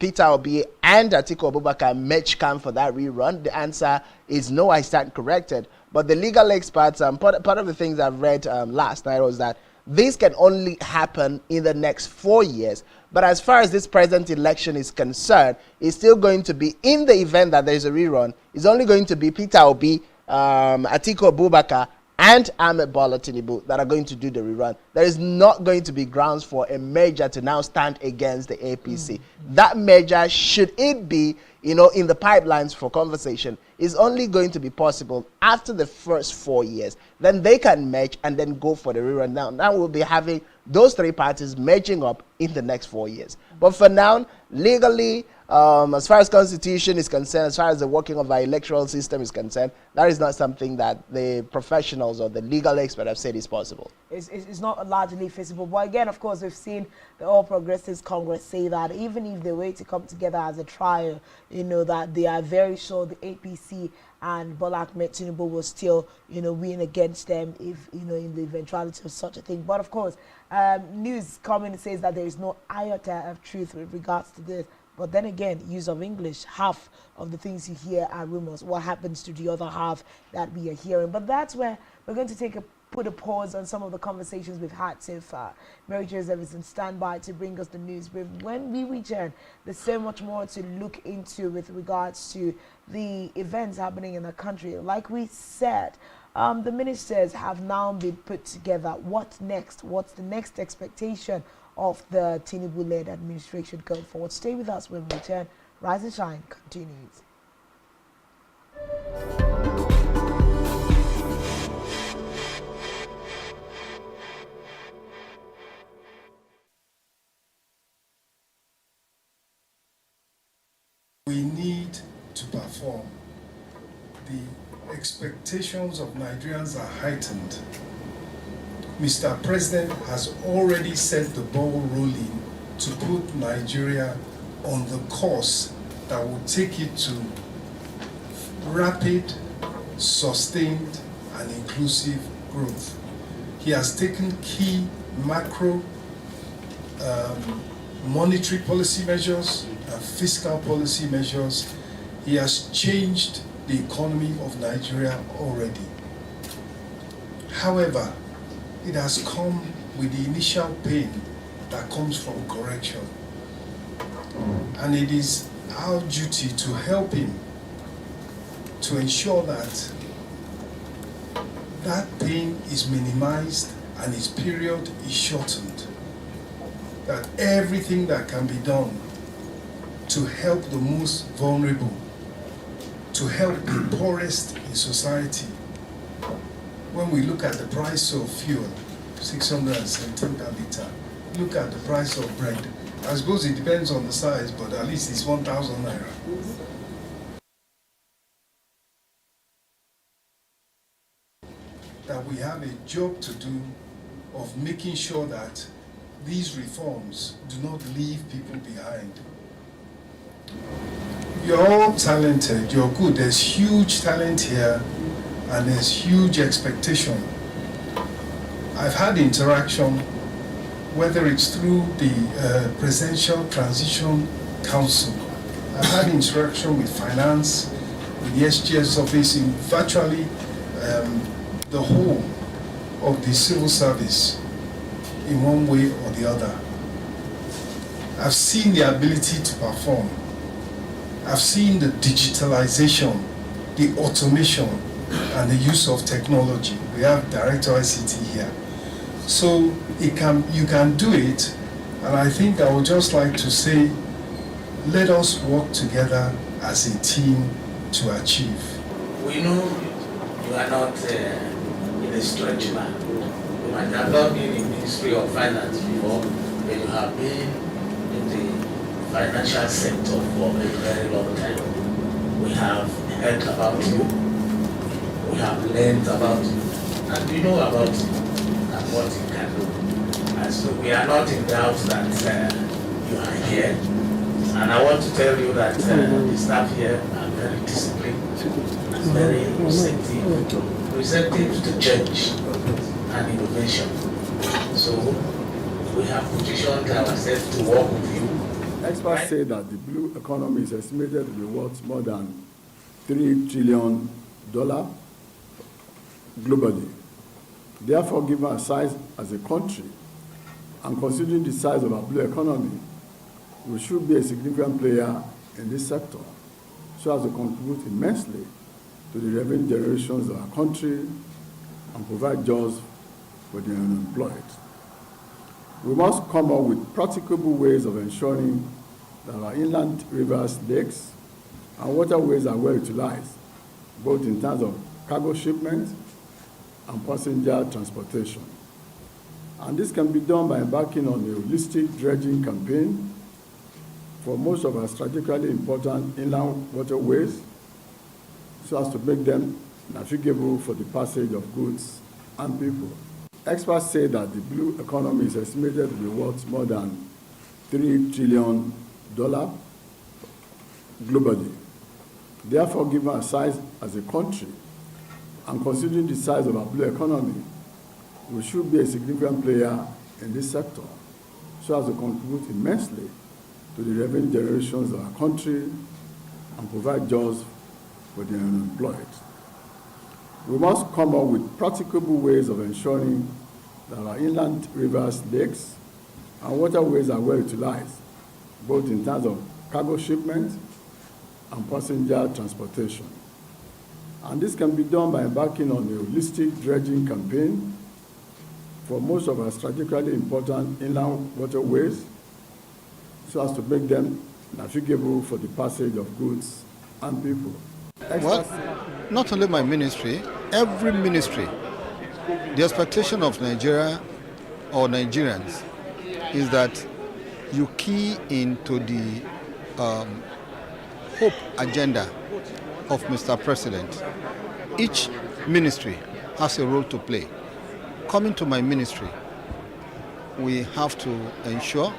Peter Obi, and Atiku Abubakar match camp for that rerun? The answer is no. I stand corrected. But the legal experts, part of the things I've read last night was that this can only happen in the next 4 years. But as far as this present election is concerned, it's still going to be, in the event that there's a rerun, it's only going to be Peter Obi, Atiku Abubakar, and Ahmed Bola Tinubu that are going to do the rerun. There is not going to be grounds for a merger to now stand against the APC. That merger, should it be in the pipelines for conversation, is only going to be possible after the first 4 years. Then they can merge and then go for the rerun. Now we'll be having those three parties merging up in the next 4 years. But for now, legally, as far as constitution is concerned, as far as the working of our electoral system is concerned, that is not something that the professionals or the legal experts have said is possible. It's not largely feasible. But again, of course, we've seen the All Progressives Congress say that even if they were to come together as a trio, that they are very sure the APC and Bola Ahmed Tinubu will still, win against them if, in the eventuality of such a thing. But of course, news coming says that there is no iota of truth with regards to this. But then again, use of English, half of the things you hear are rumors. What happens to the other half that we are hearing? But that's where we're going to put a pause on some of the conversations we've had so far. Mary Joseph is on standby to bring us the news. But when we return, there's so much more to look into with regards to the events happening in the country. Like we said, the ministers have now been put together. What next? What's the next expectation of the Tinubu-led administration going forward? Stay with us when we return. Rise and Shine continues. We need to perform. The expectations of Nigerians are heightened. Mr. President has already set the ball rolling to put Nigeria on the course that will take it to rapid, sustained, and inclusive growth. He has taken key macro monetary policy measures and fiscal policy measures. He has changed the economy of Nigeria already. However, it has come with the initial pain that comes from correction. And it is our duty to help him to ensure that that pain is minimized and his period is shortened. That everything that can be done to help the most vulnerable, to help the poorest in society. When we look at the price of fuel, 617 per litre, look at the price of bread. I suppose it depends on the size, but at least it's 1,000 naira. That we have a job to do of making sure that these reforms do not leave people behind. You're all talented, you're good, there's huge talent here and there's huge expectation. I've had interaction, whether it's through the Presidential Transition Council, I've had interaction with finance, with the SGS office, in virtually the whole of the civil service in one way or the other. I've seen the ability to perform. I've seen the digitalization, the automation, and the use of technology. We have Director ICT here. So you can do it, and I think I would just like to say, let us work together as a team to achieve. We know you are not in a stretch man. You might have not been in the Ministry of Finance before, but you have been in the financial sector for a very long time. We have heard about you. we have learned about and we know about and what it can do. And so we are not in doubt that you are here. And I want to tell you that the staff here are very disciplined and very receptive to change and innovation. So we have positioned ourselves to work with you. Experts say that the blue economy is estimated to be worth more than $3 trillion globally. Therefore, given our size as a country and considering the size of our blue economy, we should be a significant player in this sector so as to contribute immensely to the revenue generations of our country and provide jobs for the unemployed. We must come up with practicable ways of ensuring that our inland rivers, lakes, and waterways are well utilized, both in terms of cargo shipment and passenger transportation. And this can be done by embarking on a holistic dredging campaign for most of our strategically important inland waterways so as to make them navigable for the passage of goods and people. Experts say that the blue economy is estimated to be worth more than $3 trillion globally. Therefore, given our size as a country and considering the size of our blue economy, we should be a significant player in this sector so as to contribute immensely to the revenue generations of our country and provide jobs for the unemployed. We must come up with practicable ways of ensuring that our inland rivers, lakes, and waterways are well utilized, both in terms of cargo shipment and passenger transportation. And this can be done by embarking on a holistic dredging campaign for most of our strategically important inland waterways so as to make them navigable for the passage of goods and people. Well, not only my ministry, every ministry, the expectation of Nigeria or Nigerians is that you key into the hope agenda of Mr. President. Each ministry has a role to play. Coming to my ministry, we have to ensure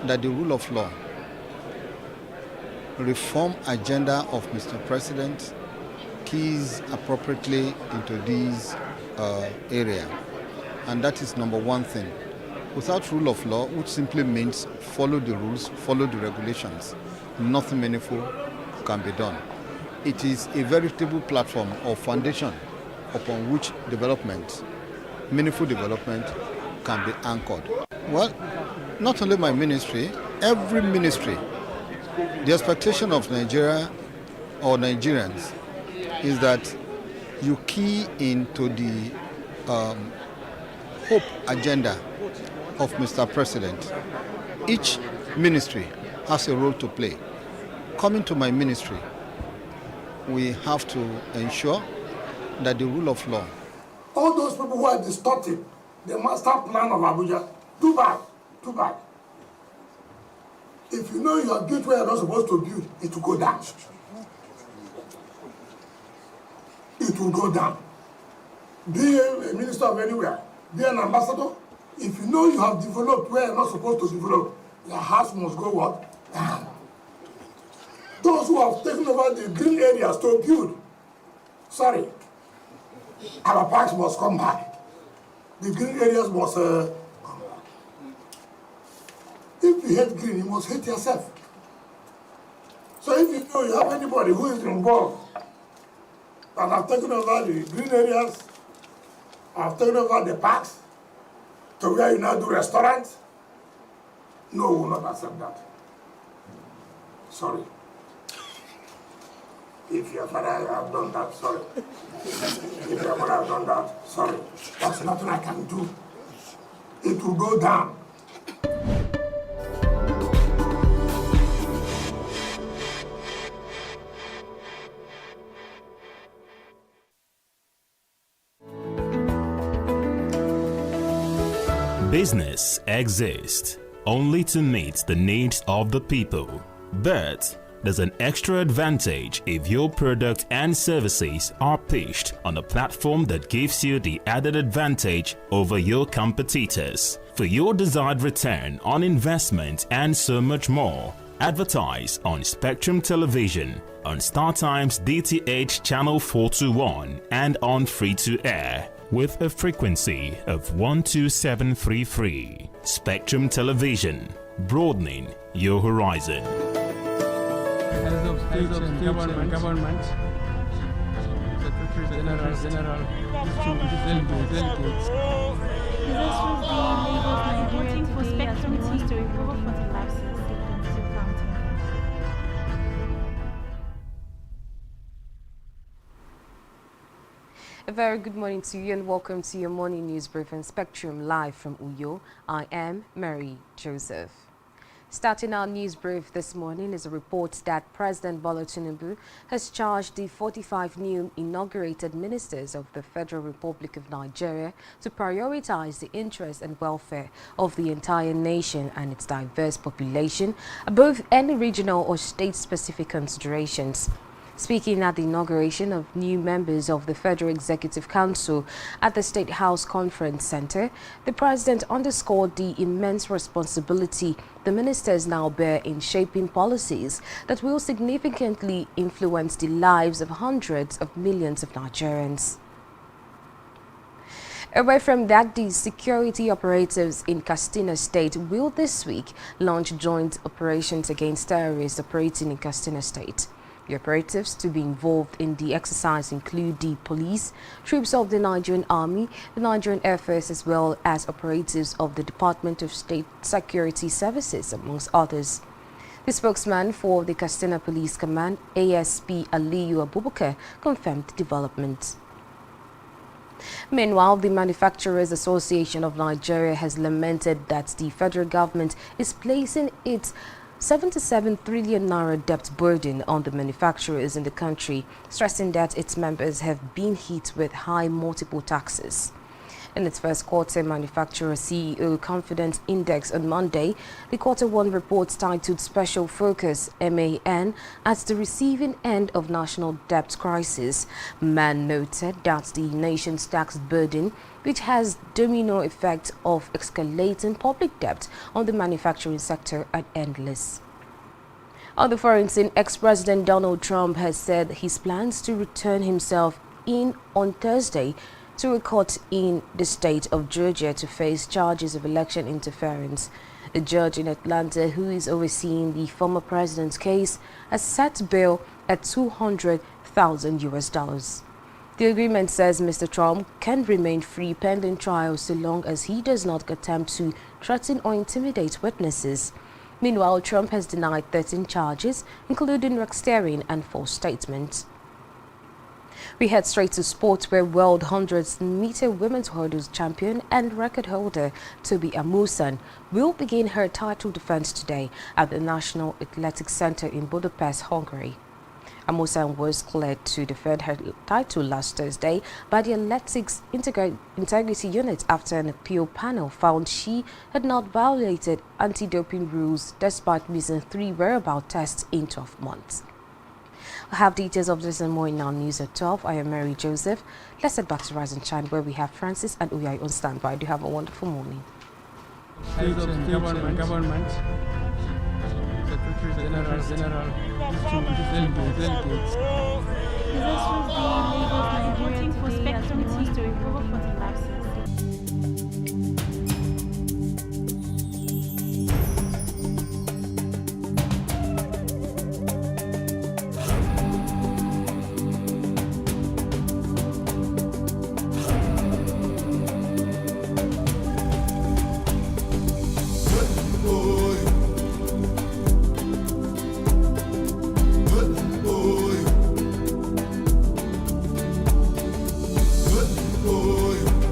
that the rule of law, reform agenda of Mr. President keys appropriately into these area. And that is number one thing. Without rule of law, which simply means follow the rules, follow the regulations, nothing meaningful can be done. It is a veritable platform or foundation upon which development, meaningful development, can be anchored. Well, not only my ministry, every ministry, the expectation of Nigeria or Nigerians is that you key into the hope agenda of Mr. President. Each ministry has a role to play. Coming to my ministry, we have to ensure that the rule of law. All those people who are distorting the master plan of Abuja, too bad, too bad. If you know you are built where you're not supposed to build, it will go down. It will go down. Be a minister of anywhere, be an ambassador. If you know you have developed where you're not supposed to develop, your house must go what? Down. Those who have taken over the green areas to build, sorry, our parks must come back. The green areas must come back. If you hate green, you must hate yourself. So if you know you have anybody who is involved and have taken over the green areas, have taken over the parks, to where you now do restaurants, no, we will not accept that. Sorry. If your father have done that, sorry. If your mother have done that, sorry. That's nothing I can do. It will go down. Business exists only to meet the needs of the people, but there's an extra advantage if your product and services are pitched on a platform that gives you the added advantage over your competitors. For your desired return on investment and so much more, advertise on Spectrum Television, on StarTimes DTH Channel 421 and on Free-to-Air with a frequency of 12733. Spectrum Television, broadening your horizon. Heads of state and government, Secretary General, distinguished delegates. Voting for Spectrum TV to recover 45 seats taken to counting. A very good morning to you and welcome to your morning news briefing Spectrum live from Uyo. I am Mary Joseph. Starting our news brief this morning is a report that President Bola Tinubu has charged the 45 new inaugurated ministers of the Federal Republic of Nigeria to prioritize the interests and welfare of the entire nation and its diverse population above any regional or state-specific considerations. Speaking at the inauguration of new members of the Federal Executive Council at the State House Conference Center, the President underscored the immense responsibility the ministers now bear in shaping policies that will significantly influence the lives of hundreds of millions of Nigerians. Away from that, the security operatives in Katsina State will this week launch joint operations against terrorists operating in Katsina State. The operatives to be involved in the exercise include the police, troops of the Nigerian Army, the Nigerian Air Force, as well as operatives of the Department of State Security Services, amongst others. The spokesman for the Katsina Police Command, ASP Aliyu Abubakar, confirmed the development. Meanwhile, the Manufacturers Association of Nigeria has lamented that the federal government is placing its 77 trillion naira debt burden on the manufacturers in the country, stressing that its members have been hit with high multiple taxes. In its first quarter manufacturer CEO confidence index on Monday, the quarter one report titled Special Focus MAN at the receiving end of national debt crisis. MAN noted that the nation's tax burden, which has domino effect of escalating public debt on the manufacturing sector, are endless. On the foreign scene, ex-President Donald Trump has said his plans to return himself in on Thursday to a court in the state of Georgia to face charges of election interference. A judge in Atlanta who is overseeing the former president's case has set bail at $200,000. The agreement says Mr. Trump can remain free pending trial so long as he does not attempt to threaten or intimidate witnesses. Meanwhile, Trump has denied 13 charges, including racketeering and false statements. We head straight to sports where World 100-meter women's hurdles champion and record holder Tobi Amusan will begin her title defense today at the National Athletics Center in Budapest, Hungary. Amusan was cleared to defend her title last Thursday by the Athletics Integrity Unit after an appeal panel found she had not violated anti-doping rules despite missing 3 whereabout tests in 12 months. I have details of this and more in our news at 12. I am Mary Joseph. Let's head back to Rise and Shine where we have Francis and Uyai on standby. Do have a wonderful morning. Heads of state and government, Secretary General, distinguished delegates. Voting for Spectrum TV to recover 45 seats. Oh,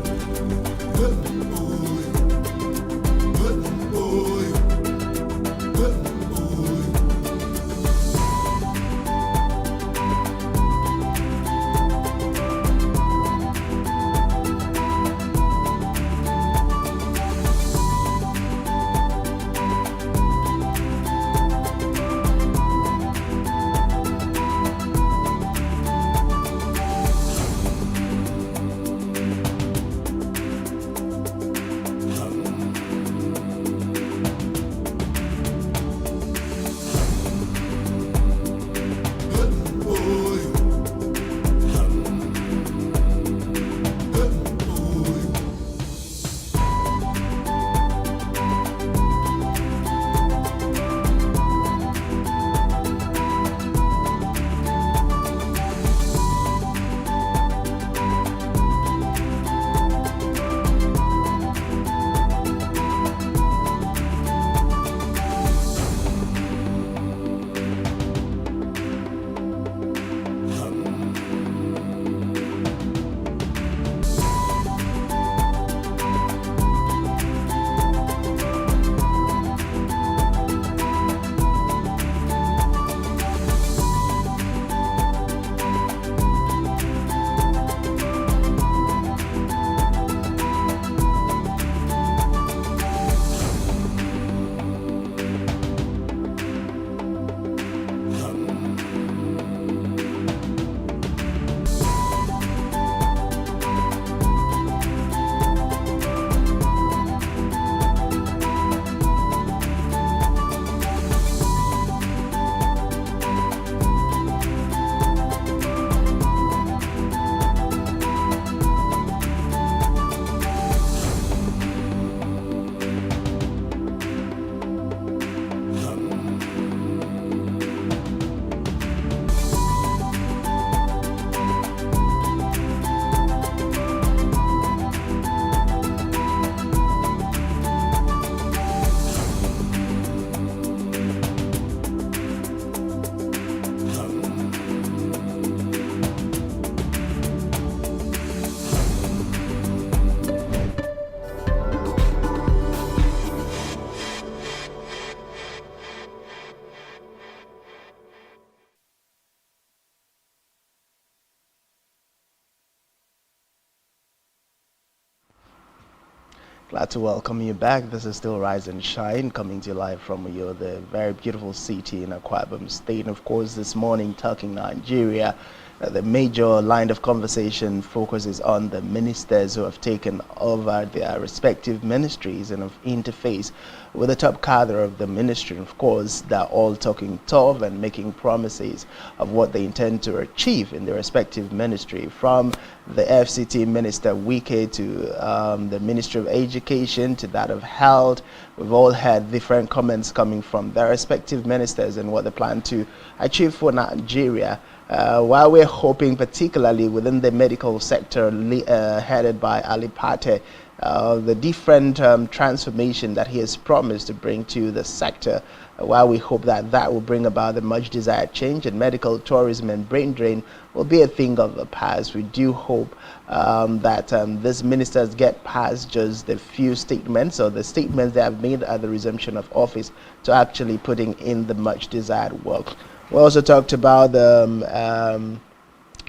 Glad to welcome you back. This is still Rise and Shine, coming to you live from Uyo, the very beautiful city in Akwa Ibom State. And of course, this morning, talking Nigeria, the major line of conversation focuses on the ministers who have taken over their respective ministries and have interfaced with the top cadre of the ministry. Of course, they're all talking tough and making promises of what they intend to achieve in their respective ministry, from the FCT Minister Wike to the Ministry of Education to that of Health. We've all had different comments coming from their respective ministers and what they plan to achieve for Nigeria. While we're hoping, particularly within the medical sector headed by Ali Pate, the different transformation that he has promised to bring to the sector, while we hope that that will bring about the much desired change, and medical tourism and brain drain will be a thing of the past, we do hope that these ministers get past just the few statements or the statements they have made at the resumption of office to actually putting in the much desired work. We also talked about the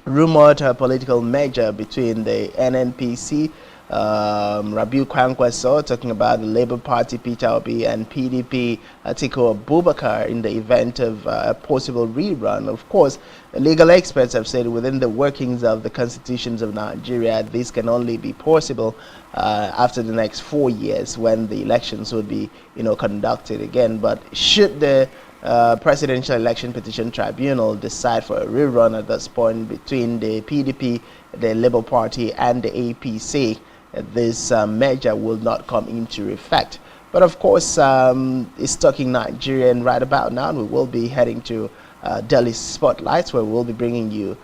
rumored political merger between the NNPC, Rabiu Kwankwaso, talking about the Labour Party, Peter Obi, and PDP, Atiku Abubakar, in the event of a possible rerun. Of course, legal experts have said within the workings of the constitutions of Nigeria, this can only be possible after the next 4 years, when the elections would be, conducted again. But should the Presidential Election Petition Tribunal decide for a rerun at this point between the PDP, the Labour Party, and the APC, this merger will not come into effect. But of course, it's talking Nigeria, and right about now we will be heading to Delhi Spotlights, where we'll be bringing you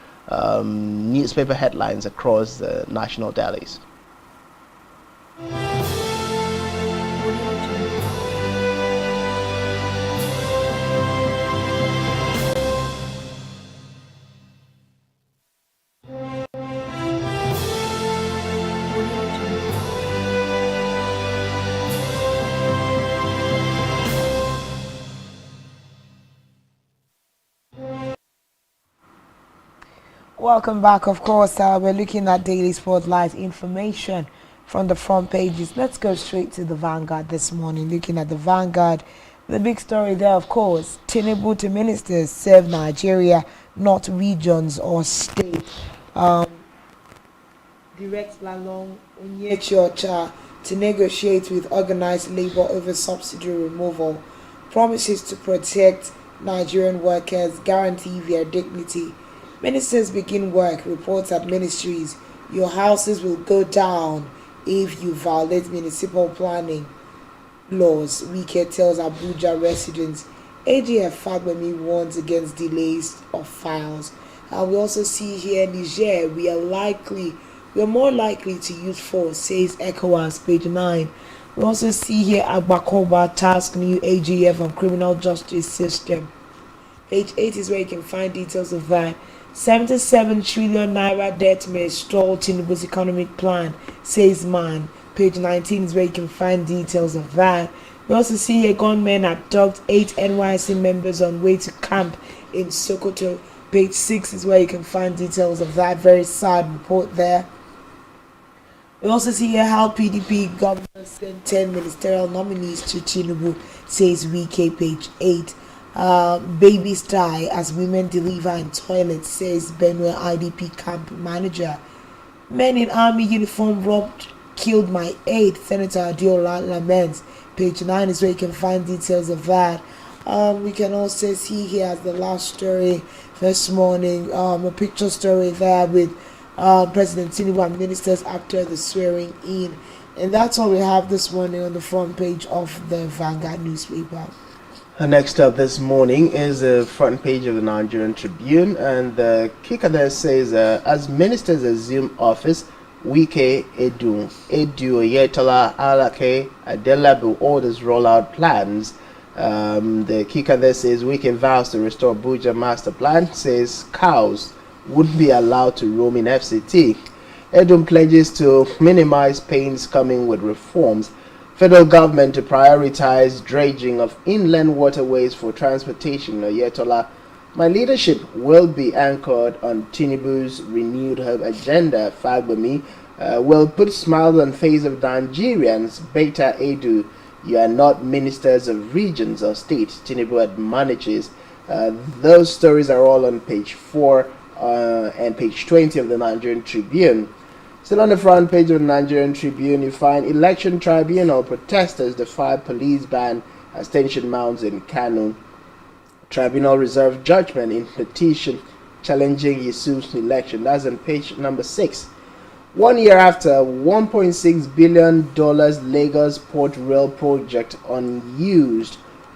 newspaper headlines across the national Delhis. Welcome back. Of course, we're looking at Daily Spotlight information from the front pages. Let's go straight to the Vanguard this morning. Looking at the Vanguard, the big story there, of course, Tinubu to ministers serve Nigeria, not regions or state. Direct Lalong Onyechiocha to negotiate with organized labor over subsidy removal. Promises to protect Nigerian workers, guarantee their dignity. Ministers begin work, reports at ministries. Your houses will go down if you violate municipal planning laws, Wike tells Abuja residents. AGF Fagbemi warns against delays of files. And we also see here Niger, we are more likely to use force, says ECOWAS, page 9. We also see here Agbakoba task new AGF on criminal justice system. Page 8 is where you can find details of that. 77 trillion naira debt may stall Tinubu's economic plan, says Man. Page 19 is where you can find details of that. We also see here gunmen abduct 8 NYC members on way to camp in Sokoto. Page 6 is where you can find details of that very sad report there. We also see here how PDP government sent 10 ministerial nominees to Tinubu, says Wike, page 8. Babies die as women deliver in toilets, says Benue IDP camp manager. Men in army uniform robbed, killed my aide, Senator Adiola laments. Page 9 is where you can find details of that. We can also see here as the last story this morning, a picture story there with President Tinubu and ministers after the swearing in. And that's all we have this morning on the front page of the Vanguard newspaper. Next up this morning is the front page of the Nigerian Tribune, and the kicker there says, as ministers assume office, Wike, Edu, Oyetola, Alake, Adelabu orders rollout plans. The kicker there says, Wike vows to restore Abuja master plan, says cows wouldn't be allowed to roam in FCT. Edum pledges to minimize pains coming with reforms. Federal government to prioritize dredging of inland waterways for transportation. Oyetola, my leadership will be anchored on Tinubu's renewed hope agenda. Fagbemi, will put smiles on face of Nigerians. Beta Edu, you are not ministers of regions or states, Tinubu admonishes. Those stories are all on page 4 and page 20 of the Nigerian Tribune. Still on the front page of the Nigerian Tribune, you find election tribunal protesters defy police ban as tension mounts in Kano. Tribunal reserved judgment in petition challenging Yusuf's election. That's on page number 6. 1 year after, $1.6 billion Lagos Port Rail project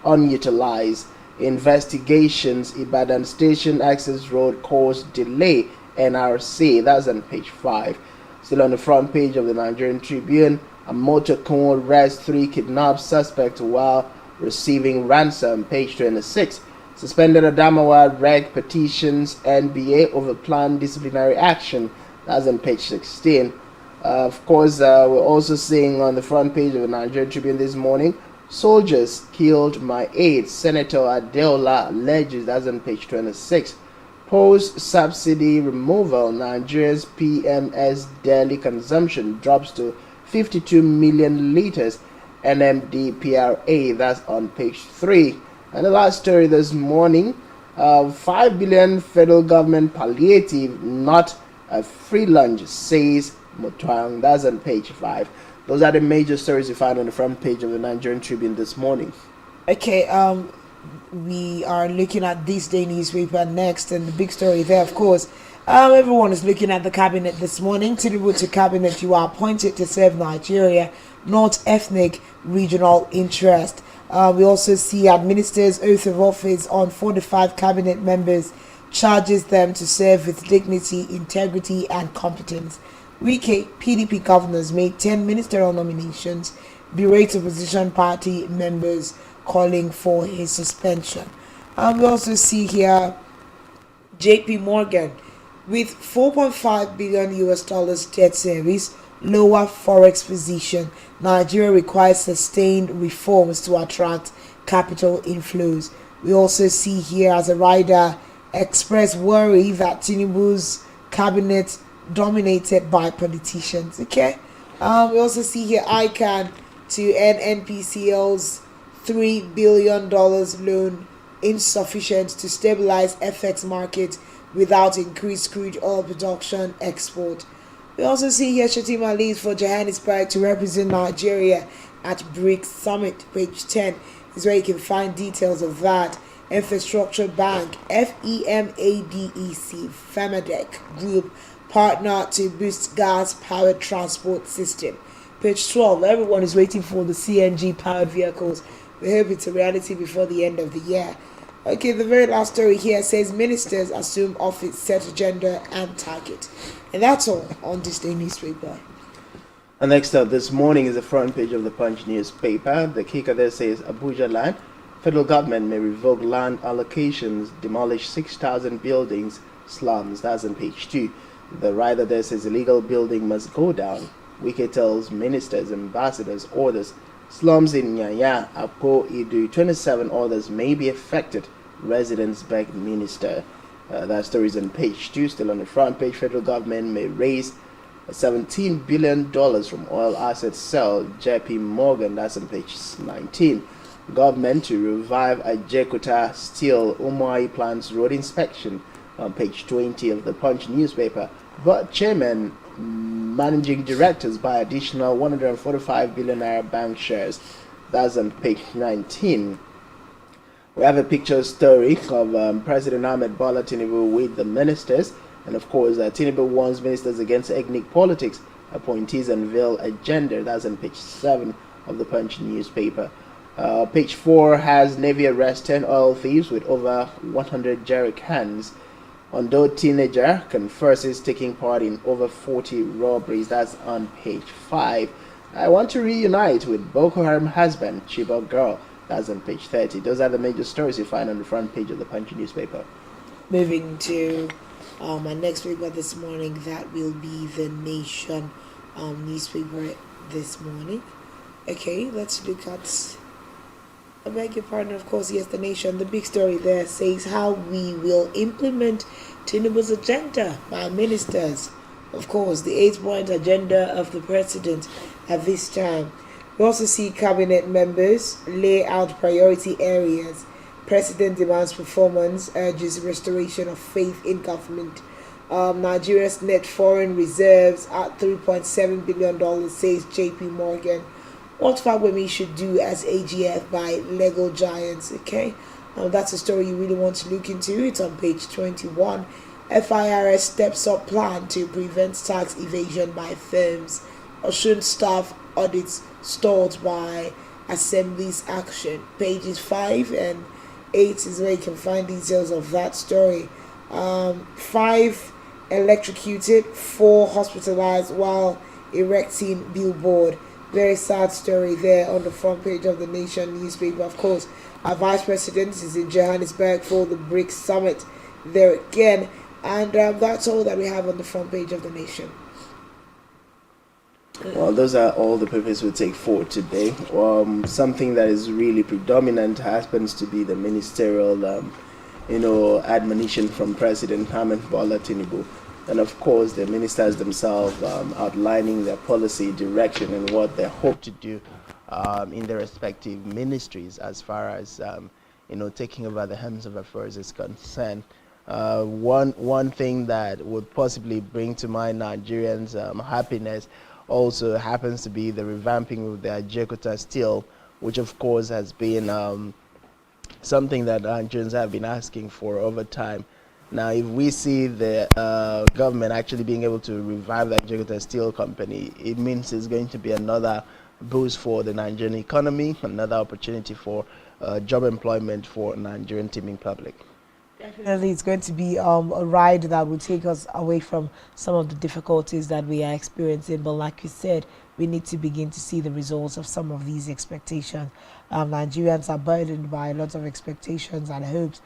unutilized. Investigations, Ibadan Station Access Road caused delay, NRC. That's on page 5. Still on the front page of the Nigerian Tribune, a motor con arrests 3 kidnapped suspects while receiving ransom. Page 26. Suspended Adamawa reg petitions NBA over planned disciplinary action. That's on page 16. Of course, we're also seeing on the front page of the Nigerian Tribune this morning, soldiers killed my aide, Senator Adeola alleges. That's on page 26. Post-subsidy removal, Nigeria's PMS daily consumption drops to 52 million liters, NMDPRA. That's on page 3. And the last story this morning, 5 billion federal government palliative, not a free lunch, says Mutwang. That's on page 5. Those are the major stories you find on the front page of the Nigerian Tribune this morning. Okay, we are looking at This Day newspaper next, and the big story there, of course, everyone is looking at the cabinet this morning. Tinubu to cabinet, you are appointed to serve Nigeria, not ethnic regional interest. We also see administers oath of office on 45 cabinet members, charges them to serve with dignity, integrity and competence. Wike, PDP governors make 10 ministerial nominations, berate opposition party members calling for his suspension. We also see here JP Morgan with $4.5 billion US debt service, lower forex position. Nigeria requires sustained reforms to attract capital inflows. We also see here as a rider express worry that Tinubu's cabinet dominated by politicians. Okay. We also see here ICANN to NNPCL's $3 billion loan insufficient to stabilize FX market without increased crude oil production export. We also see here Shatima leaves for Johannesburg to represent Nigeria at BRICS Summit. Page 10 is where you can find details of that. Infrastructure Bank, FEMADEC, FEMADEC Group, partner to boost gas-powered transport system. Page 12, everyone is waiting for the CNG-powered vehicles. We hope it's a reality before the end of the year. Okay, the very last story here says ministers assume office, set agenda and target. And that's all on This Day newspaper. And next up this morning is the front page of the Punch newspaper. The kicker there says Abuja land. Federal government may revoke land allocations, demolish 6,000 buildings, slums. That's on page 2. The rider there says illegal building must go down. Wike tells ministers, ambassadors, orders. Slums in Nyanya, Apo, Idu, 27 others may be affected. Residents beg minister. That story is on page 2. Still on the front page, federal government may raise $17 billion from oil assets sale. JP Morgan, that's on page 19. Government to revive Ajekuta Steel. Umuai plans road inspection on page 20 of the Punch newspaper. But chairman, managing directors buy additional 145 billion naira bank shares. That's on page 19. We have a picture story of President Ahmed Bola Tinubu with the ministers. And of course, Tinubu warns ministers against ethnic politics. Appointees unveil agenda. That's on page 7 of the Punch newspaper. Page 4 has Navy arrest 10 oil thieves with over 100 jerry cans. Ondo teenager confesses taking part in over 40 robberies. That's on page 5. I want to reunite with Boko Haram husband, Chibok girl. That's on page 30. Those are the major stories you find on the front page of the Punch newspaper. Moving to my next paper this morning, that will be the Nation newspaper this morning. Okay, let's look at, I beg your pardon, of course, yes, the Nation. The big story there says how we will implement Tinubu's agenda by ministers. of course, the 8-point agenda of the president at this time. We also see cabinet members lay out priority areas. President demands performance, urges restoration of faith in government. Nigeria's net foreign reserves at $3.7 billion, says JP Morgan. What Fagbemi should do as AGF by Lego giants, okay? That's a story you really want to look into. It's on page 21. FIRS steps up plan to prevent tax evasion by firms. Osun staff audits stalled by Assembly's action. Pages 5 and 8 is where you can find details of that story. 5 electrocuted, 4 hospitalized while erecting billboard. Very sad story there on the front page of the Nation newspaper. Of course, our Vice President is in Johannesburg for the BRICS Summit there again. And that's all that we have on the front page of the Nation. Well, those are all the papers we take for today. Something that is really predominant happens to be the ministerial, admonition from President Ahmed Bola Tinubu. And of course, the ministers themselves outlining their policy direction and what they hope to do in their respective ministries as far as, taking over the helms of affairs is concerned. One thing that would possibly bring to mind Nigerians' happiness also happens to be the revamping of the Ajaokuta Steel, which of course has been something that Nigerians have been asking for over time. Now, if we see the government actually being able to revive the Ajaokuta Steel Company, it means it's going to be another boost for the Nigerian economy, another opportunity for job employment for Nigerian teeming public. Definitely, it's going to be a ride that will take us away from some of the difficulties that we are experiencing. But like you said, we need to begin to see the results of some of these expectations. Nigerians are burdened by a lot of expectations and hopes.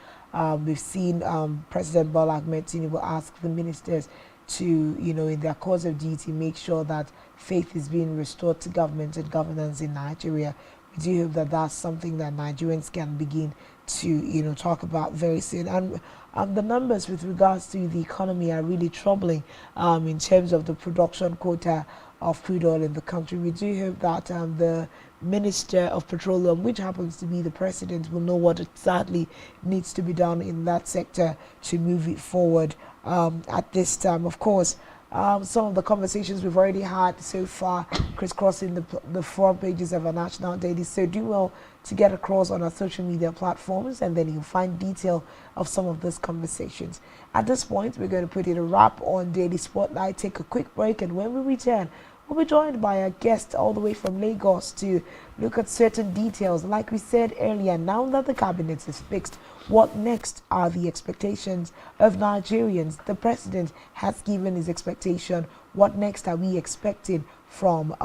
We've seen President Bola Ahmed Tinubu ask the ministers to, in their course of duty, make sure that faith is being restored to government and governance in Nigeria. We do hope that that's something that Nigerians can begin to, talk about very soon. And the numbers with regards to the economy are really troubling in terms of the production quota of crude oil in the country. We do hope that the Minister of Petroleum, which happens to be the president, will know what exactly needs to be done in that sector to move it forward at this time. Of course, some of the conversations we've already had so far crisscrossing the front pages of our national daily, so do well to get across on our social media platforms, and then you'll find detail of some of those conversations. At this point, we're going to put in a wrap on Daily Spotlight, take a quick break, and when we return, we'll be joined by a guest all the way from Lagos to look at certain details. Like we said earlier, now that the cabinet is fixed, what next are the expectations of Nigerians? The president has given his expectation. What next are we expecting from,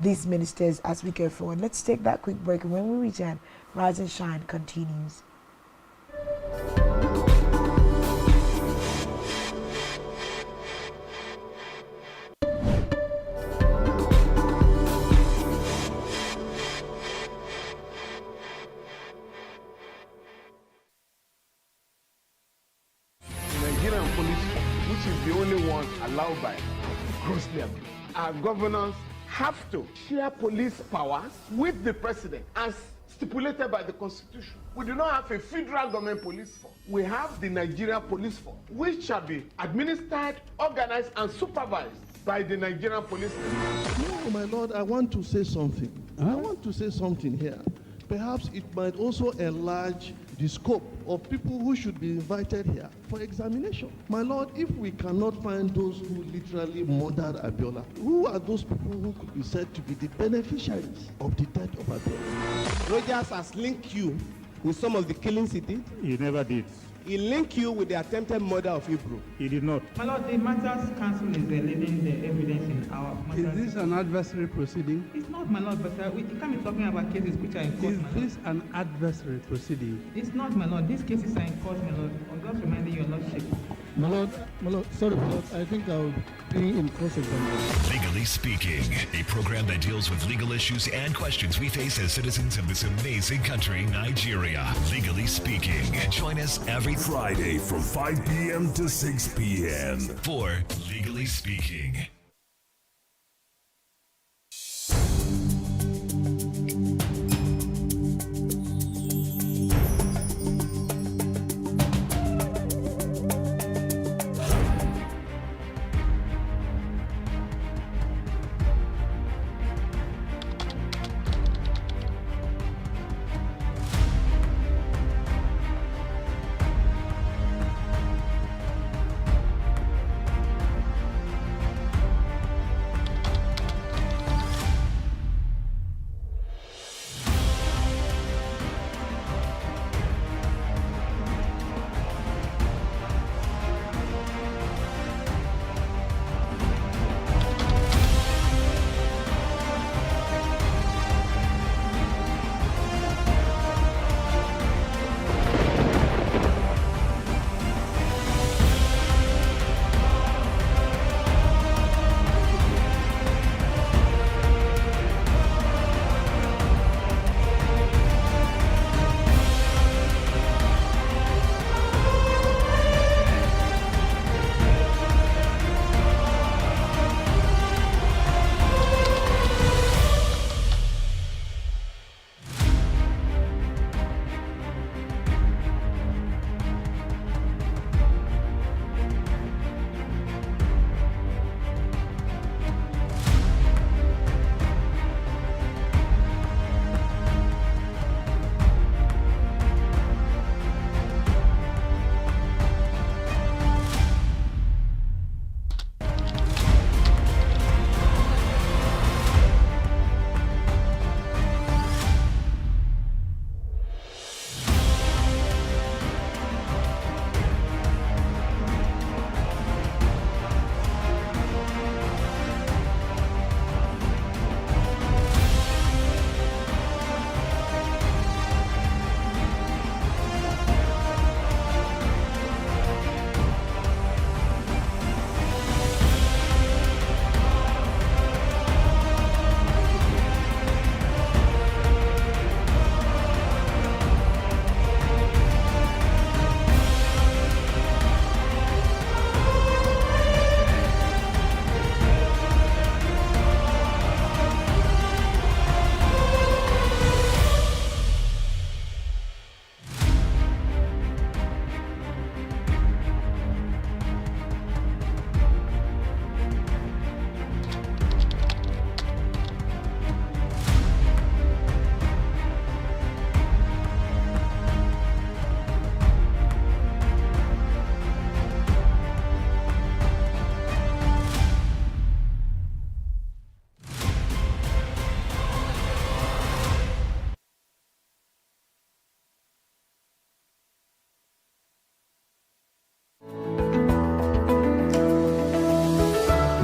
these ministers as we go forward? Let's take that quick break, and when we return, Rise and Shine continues. Nigerian police, which is the only one allowed by grossly abused. Our governors have to share police powers with the president as stipulated by the Constitution. We do not have a federal government police force. We have the Nigerian Police Force, which shall be administered, organized, and supervised by the Nigerian Police Force. No, my lord, I want to say something. I want to say something here. Perhaps it might also enlarge the scope of people who should be invited here for examination. My lord, if we cannot find those who literally murdered Abiola, who are those people who could be said to be the beneficiaries of the death of Abiola? Rogers has linked you with some of the killings he did. He never did. He linked you with the attempted murder of Hebrew. He did not. My lord, the matters council is leading the evidence in our matters. Is this an adversary proceeding? It's not, my lord, but we can't be talking about cases which are in court. Is this an adversary proceeding? It's not, my lord. These cases are in court, my lord. I'm just reminding your lordship. My Lord, sorry, my Lord, I think I'll be in cross-examination. Legally Speaking, a program that deals with legal issues and questions we face as citizens of this amazing country, Nigeria. Legally Speaking. Join us every Friday from 5 p.m. to 6 p.m. for Legally Speaking.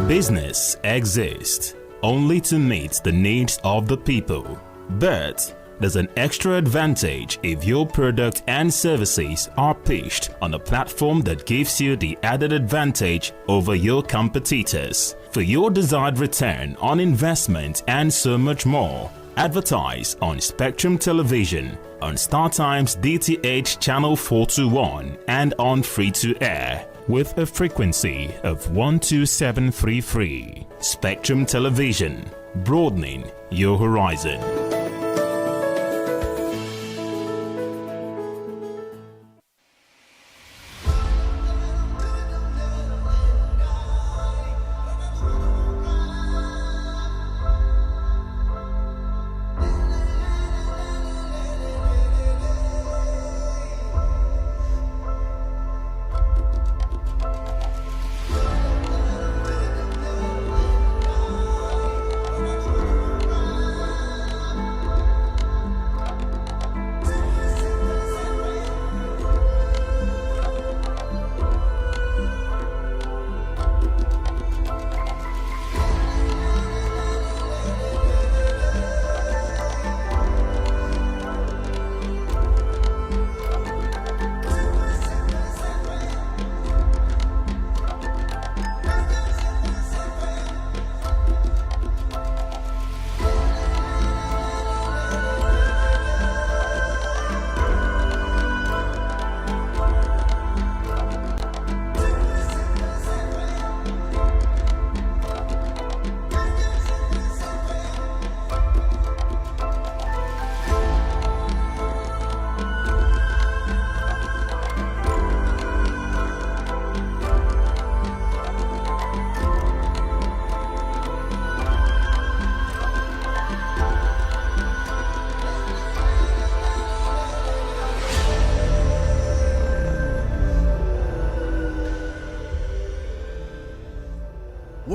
Business exists only to meet the needs of the people, but there's an extra advantage if your product and services are pitched on a platform that gives you the added advantage over your competitors. For your desired return on investment and so much more, advertise on Spectrum Television, on StarTimes DTH Channel 421 and on free-to-air with a frequency of 12733. Spectrum Television, broadening your horizon.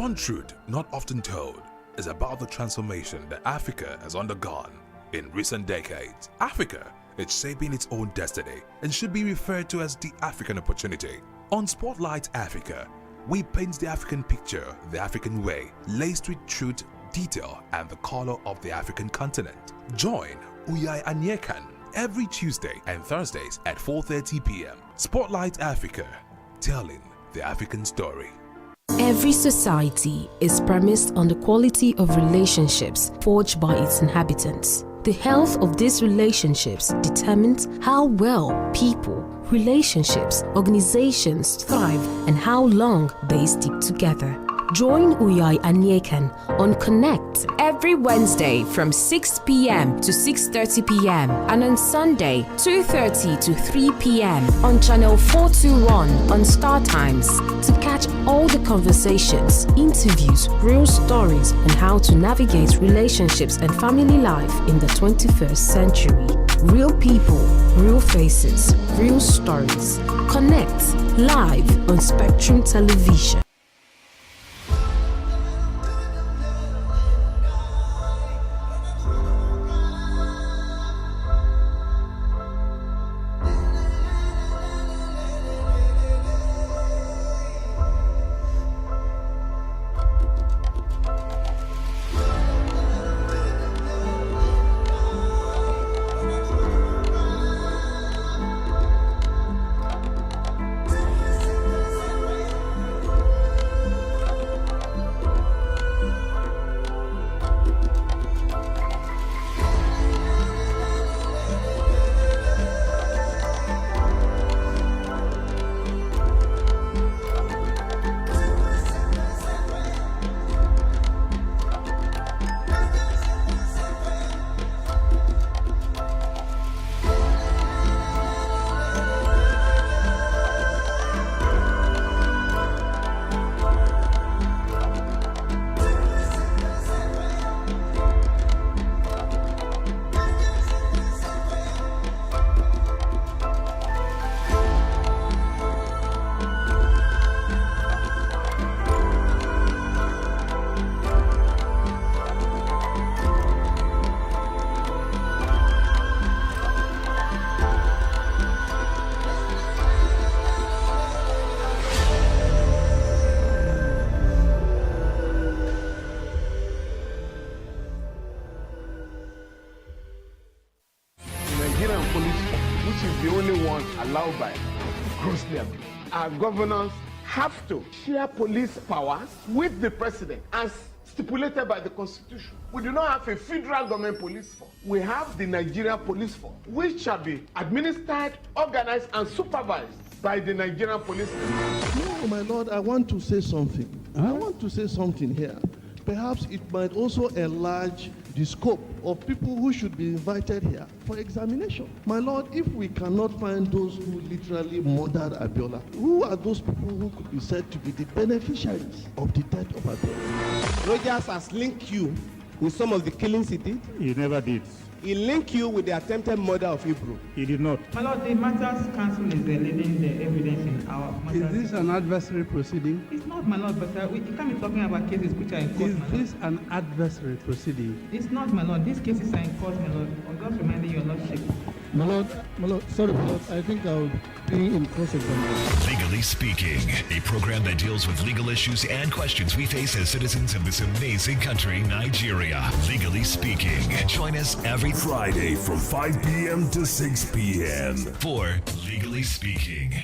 One truth not often told is about the transformation that Africa has undergone in recent decades. Africa is shaping its own destiny and should be referred to as the African opportunity. On Spotlight Africa, we paint the African picture the African way, laced with truth, detail, and the color of the African continent. Join Uyai Anyekan every Tuesday and Thursdays at 4:30 p.m. Spotlight Africa, telling the African story. Every society is premised on the quality of relationships forged by its inhabitants. The health of these relationships determines how well people, relationships, organizations thrive and how long they stick together. Join Uyai Anyekan on Connect every Wednesday from 6 p.m. to 6:30 p.m. and on Sunday 2:30 to 3 p.m. on channel 421 on Star Times to catch all the conversations, interviews, real stories and how to navigate relationships and family life in the 21st century. Real people, real faces, real stories. Connect live on Spectrum Television. Allowed by grossly abused. Our governors have to share police powers with the president as stipulated by the Constitution. We do not have a federal government police force. We have the Nigeria Police Force, which shall be administered, organized, and supervised by the Nigerian police. No, my Lord, I want to say something. I want to say something here. Perhaps it might also enlarge the scope of people who should be invited here for examination. My Lord, if we cannot find those who literally murdered Abiola, who are those people who could be said to be the beneficiaries of the death of Abiola? Rogers has linked you with some of the killings he did. He never did. He linked you with the attempted murder of Hebrew. He did not. My Lord, the Matters Council is leading the evidence in our matters. Is this an adversary proceeding? It's not, my Lord, but we can't be talking about cases which are in court. Is this an adversary proceeding? It's not, my Lord. These cases are in court, my Lord. I'm just reminding your Lordship. My Lord, sorry, my Lord, I think I'll be in cross-examination. Legally Speaking, a program that deals with legal issues and questions we face as citizens of this amazing country, Nigeria. Legally Speaking. Join us every Friday from 5 p.m. to 6 p.m. for Legally Speaking.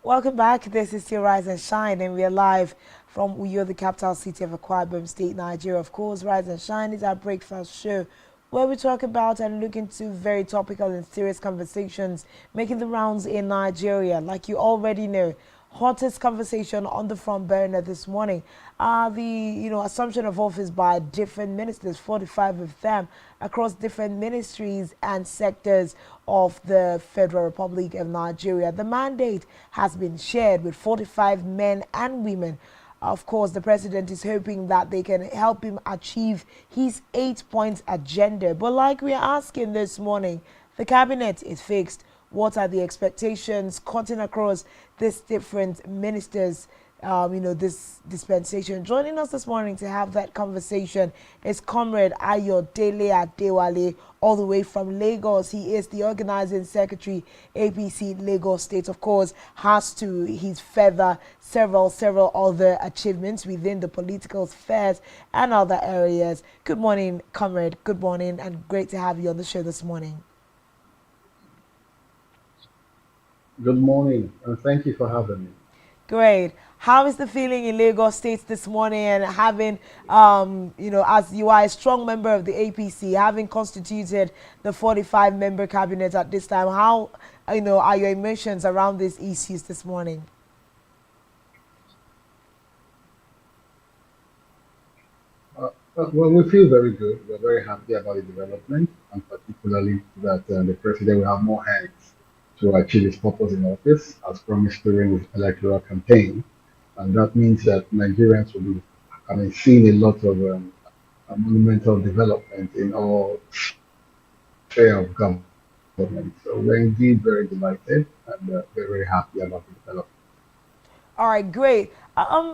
Welcome back. This is still Rise and Shine, and we are live from Uyo, the capital city of Akwa Ibom State, Nigeria. Of course, Rise and Shine is our breakfast show where we talk about and look into very topical and serious conversations making the rounds in Nigeria. Like you already know, hottest conversation on the front burner this morning are the assumption of office by different ministers, 45 of them across different ministries and sectors of the Federal Republic of Nigeria. The mandate has been shared with 45 men and women. Of course, the president is hoping that they can help him achieve his 8-point agenda. But like we are asking this morning, the cabinet is fixed. What are the expectations cutting across these different ministers, this dispensation? Joining us this morning to have that conversation is Comrade Ayodele Adewale, all the way from Lagos. He is the organizing secretary, APC Lagos State. Of course, has to his feather several other achievements within the political spheres and other areas. Good morning, Comrade. Good morning, and great to have you on the show this morning. Good morning, and thank you for having me. Great. How is the feeling in Lagos State this morning, and having, as you are a strong member of the APC, having constituted the 45-member cabinet at this time, how, are your emotions around these issues this morning? Well, we feel very good. We're very happy about the development, and particularly that the president will have more hands to achieve his purpose in office, as promised during his electoral campaign. And that means that Nigerians will be seeing a lot of monumental development in all sphere of government. So we're indeed very delighted and very happy about the development. All right, great.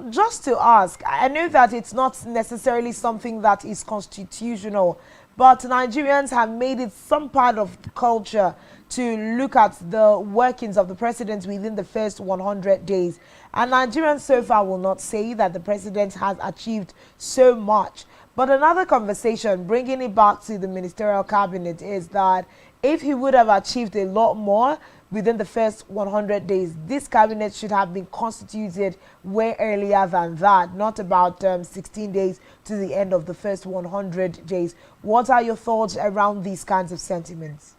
Just to ask, I know that it's not necessarily something that is constitutional, but Nigerians have made it some part of culture to look at the workings of the president within the first 100 days. And Nigerians so far will not say that the president has achieved so much. But another conversation, bringing it back to the ministerial cabinet, is that if he would have achieved a lot more within the first 100 days, this cabinet should have been constituted way earlier than that, not about 16 days to the end of the first 100 days. What are your thoughts around these kinds of sentiments?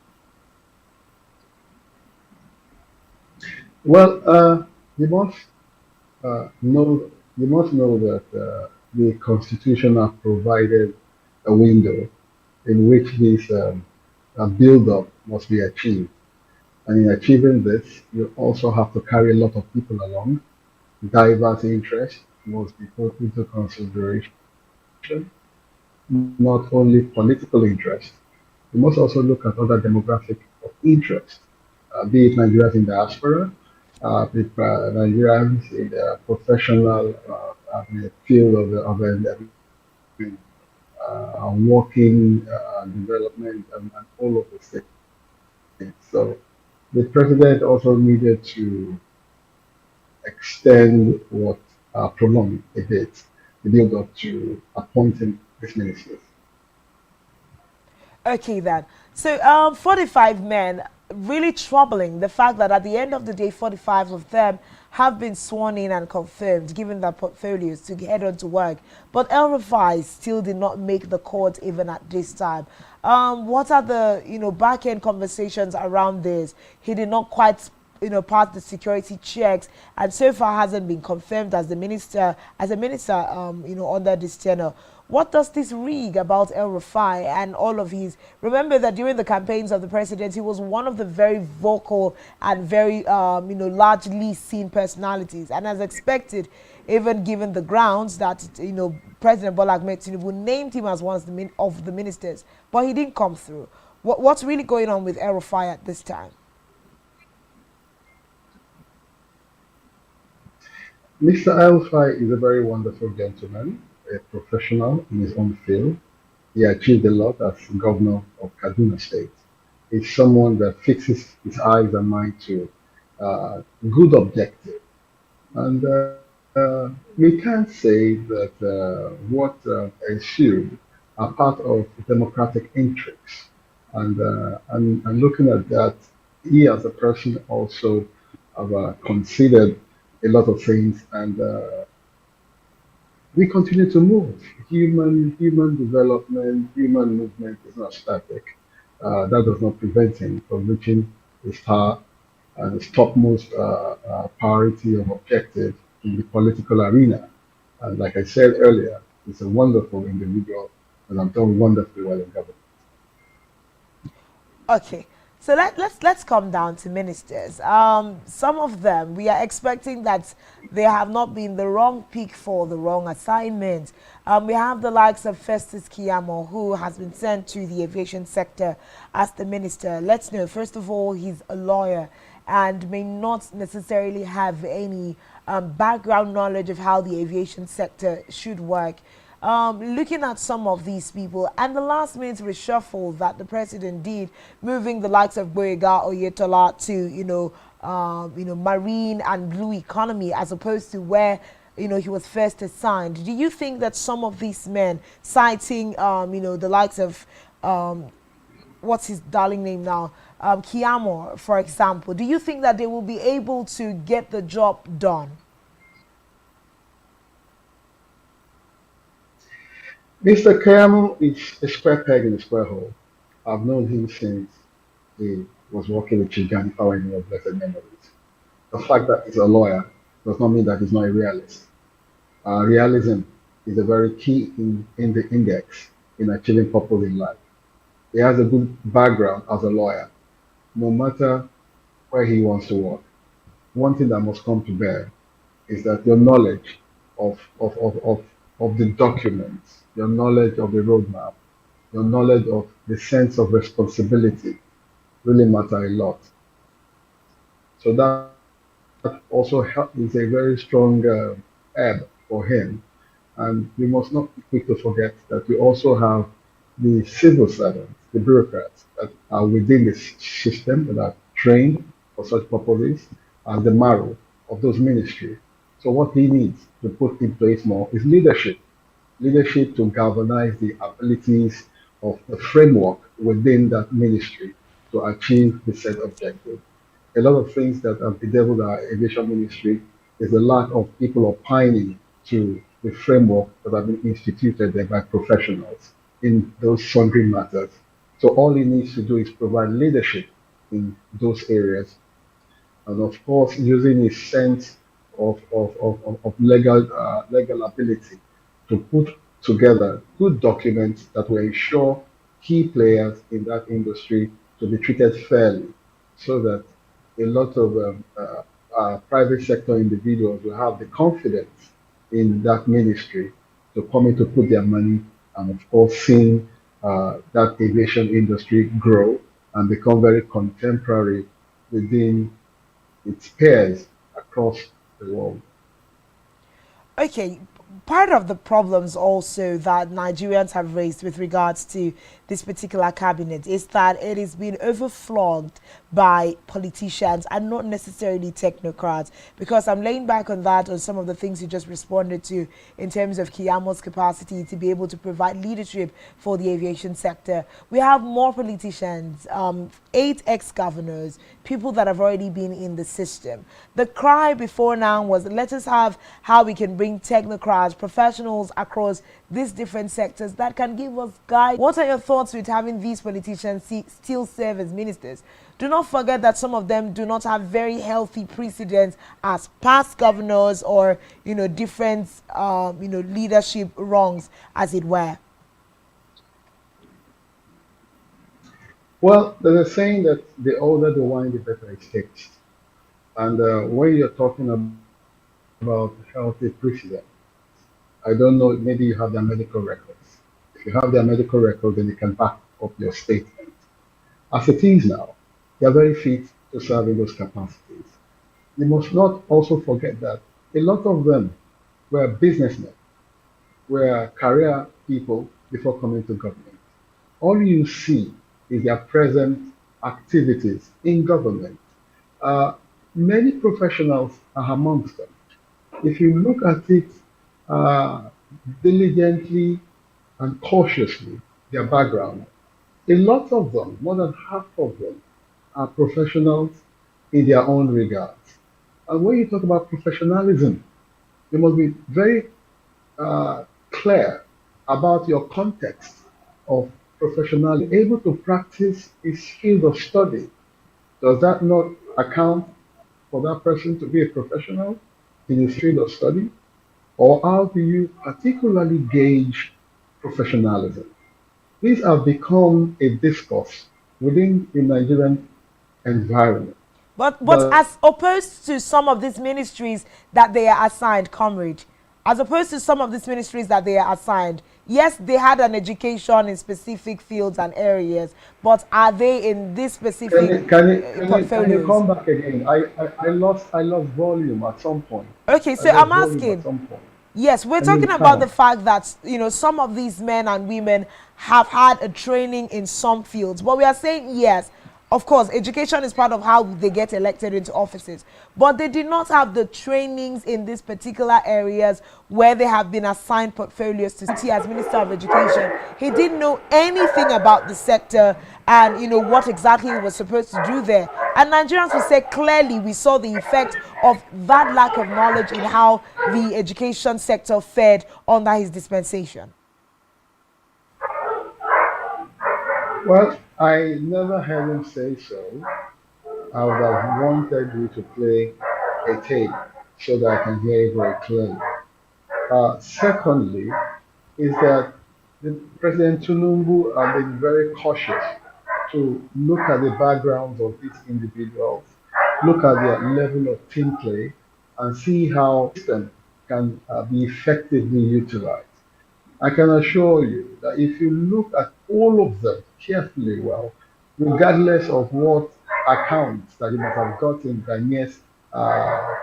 Well, you must know that the Constitution has provided a window in which this build-up must be achieved. And in achieving this, you also have to carry a lot of people along. Diverse interests must be put into consideration, not only political interests. You must also look at other demographic of interest, be it Nigerians in diaspora, Nigerians in the professional field of working development and all of those things. So the president also needed to extend prolong a bit the build up to appointing these ministers. Okay then. So 45 men, really troubling the fact that at the end of the day 45 of them have been sworn in and confirmed, given their portfolios to head on to work. But El Rufai still did not make the court even at this time. What are the back-end conversations around this? He did not quite pass the security checks, and so far hasn't been confirmed as a minister under this tenure. What does this read about El Rufai and all of his? Remember that during the campaigns of the president, he was one of the very vocal and very largely seen personalities, and as expected, even given the grounds that President Bola Ahmed Tinubu named him as one of the ministers, but he didn't come through. What's really going on with El Rufai at this time? Mr. El Rufai is a very wonderful gentleman, a professional in his own field. He achieved a lot as governor of Kaduna State. He's someone that fixes his eyes and mind to good objective. And we can't say that what ensued are part of democratic intrigues. And looking at that, he as a person also I've considered a lot of things, and we continue to move. Human development, human movement is not static. That does not prevent him from reaching his heart and his topmost priority of objective in the political arena. And like I said earlier, he's a wonderful individual, and I'm doing wonderfully well in government. Okay, so let's come down to ministers. Some of them, we are expecting that they have not been the wrong pick for the wrong assignment. We have the likes of Festus Keyamo, who has been sent to the aviation sector as the minister. Let's know, first of all, he's a lawyer and may not necessarily have any background knowledge of how the aviation sector should work. Looking at some of these people and the last minute reshuffle that the president did, moving the likes of Boyega Oyetola to marine and blue economy as opposed to where he was first assigned. Do you think that some of these men, citing the likes of what's his darling name now, Keyamo, for example, do you think that they will be able to get the job done? Mr. Keyamo is a square peg in a square hole. I've known him since he was working with Chigani Fawani of blessed memories. The fact that he's a lawyer does not mean that he's not a realist. Realism is a very key in the index in achieving purpose in life. He has a good background as a lawyer, no matter where he wants to work. One thing that must come to bear is that your knowledge of the documents, your knowledge of the roadmap, your knowledge of the sense of responsibility really matter a lot. So that also is a very strong ebb for him. And we must not be quick to forget that we also have the civil servants, the bureaucrats that are within the system that are trained for such purposes as the marrow of those ministries. So what he needs to put in place more is leadership to galvanize the abilities of the framework within that ministry to achieve the set objective. A lot of things that have bedeviled our aviation ministry is the lack of people opining to the framework that have been instituted there by professionals in those sundry matters. So all he needs to do is provide leadership in those areas. And of course, using his sense of legal ability to put together good documents that will ensure key players in that industry to be treated fairly, so that a lot of private sector individuals will have the confidence in that ministry to come in to put their money, and of course seeing that aviation industry grow and become very contemporary within its peers across the world. Okay, part of the problems also that Nigerians have raised with regards to this particular cabinet is that it is being overflogged by politicians and not necessarily technocrats, because I'm laying back on that, on some of the things you just responded to in terms of Keyamo's capacity to be able to provide leadership for the aviation sector. We have more politicians, 8 ex-governors, people that have already been in the system. The cry before now was, let us have how we can bring technocrats, professionals across these different sectors that can give us guide. What are your thoughts with having these politicians still serve as ministers? Do not forget that some of them do not have very healthy precedents as past governors or, different, leadership rungs, as it were. Well, there's a saying that the older the wine, the better it tastes. And when you're talking about healthy precedents, I don't know, maybe you have their medical records. If you have their medical records, then you can back up your statement. As it is now, they are very fit to serve in those capacities. You must not also forget that a lot of them were businessmen, were career people before coming to government. All you see is their present activities in government. Many professionals are amongst them. If you look at it diligently and cautiously, their background, a lot of them, more than half of them, are professionals in their own regards. And when you talk about professionalism, you must be very clear about your context of professionalism. Able to practice his field of study. Does that not account for that person to be a professional in his field of study? Or how do you particularly gauge professionalism? These have become a discourse within the Nigerian environment. But as opposed to some of these ministries that they are assigned, comrade, as opposed to some of these ministries that they are assigned, yes, they had an education in specific fields and areas, but are they in this specific portfolios? Can you come back again? I lost volume at some point. Okay, so I'm asking. Yes, we're talking about the fact that, you know, some of these men and women have had a training in some fields, but we are saying yes. Of course, education is part of how they get elected into offices, but they did not have the trainings in these particular areas where they have been assigned portfolios to see as Minister of Education. He didn't know anything about the sector and, you know, what exactly he was supposed to do there. And Nigerians will say clearly we saw the effect of that lack of knowledge in how the education sector fared under his dispensation. Well, I never heard him say so. I would have wanted you to play a tape so that I can hear it very clearly. Secondly, is that the President Tinubu has been very cautious to look at the backgrounds of these individuals, look at their level of team play, and see how system can be effectively utilized. I can assure you that if you look at all of them carefully well, regardless of what accounts that you might have gotten, then yes,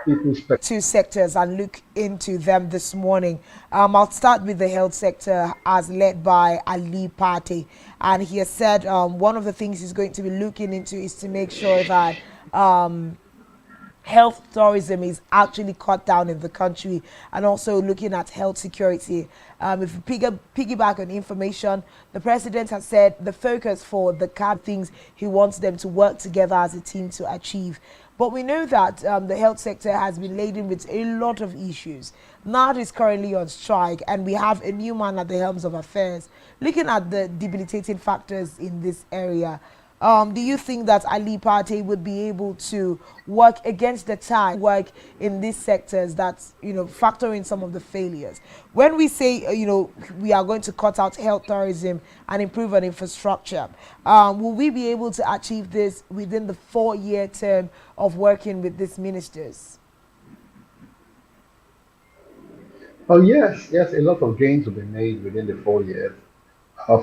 people's two sectors and look into them this morning. I'll start with the health sector as led by Ali Pate, and he has said one of the things he's going to be looking into is to make sure that health tourism is actually cut down in the country, and also looking at health security. If you piggyback on information, the president has said the focus for the CAB things he wants them to work together as a team to achieve. But we know that the health sector has been laden with a lot of issues. NARD is currently on strike, and we have a new man at the helms of affairs looking at the debilitating factors in this area. Do you think that Ali Pate would be able to work against the tide, work in these sectors that, you know, factor in some of the failures? When we say, you know, we are going to cut out health tourism and improve on infrastructure, will we be able to achieve this within the 4-year term of working with these ministers? Oh, yes, a lot of gains will be made within the 4 years.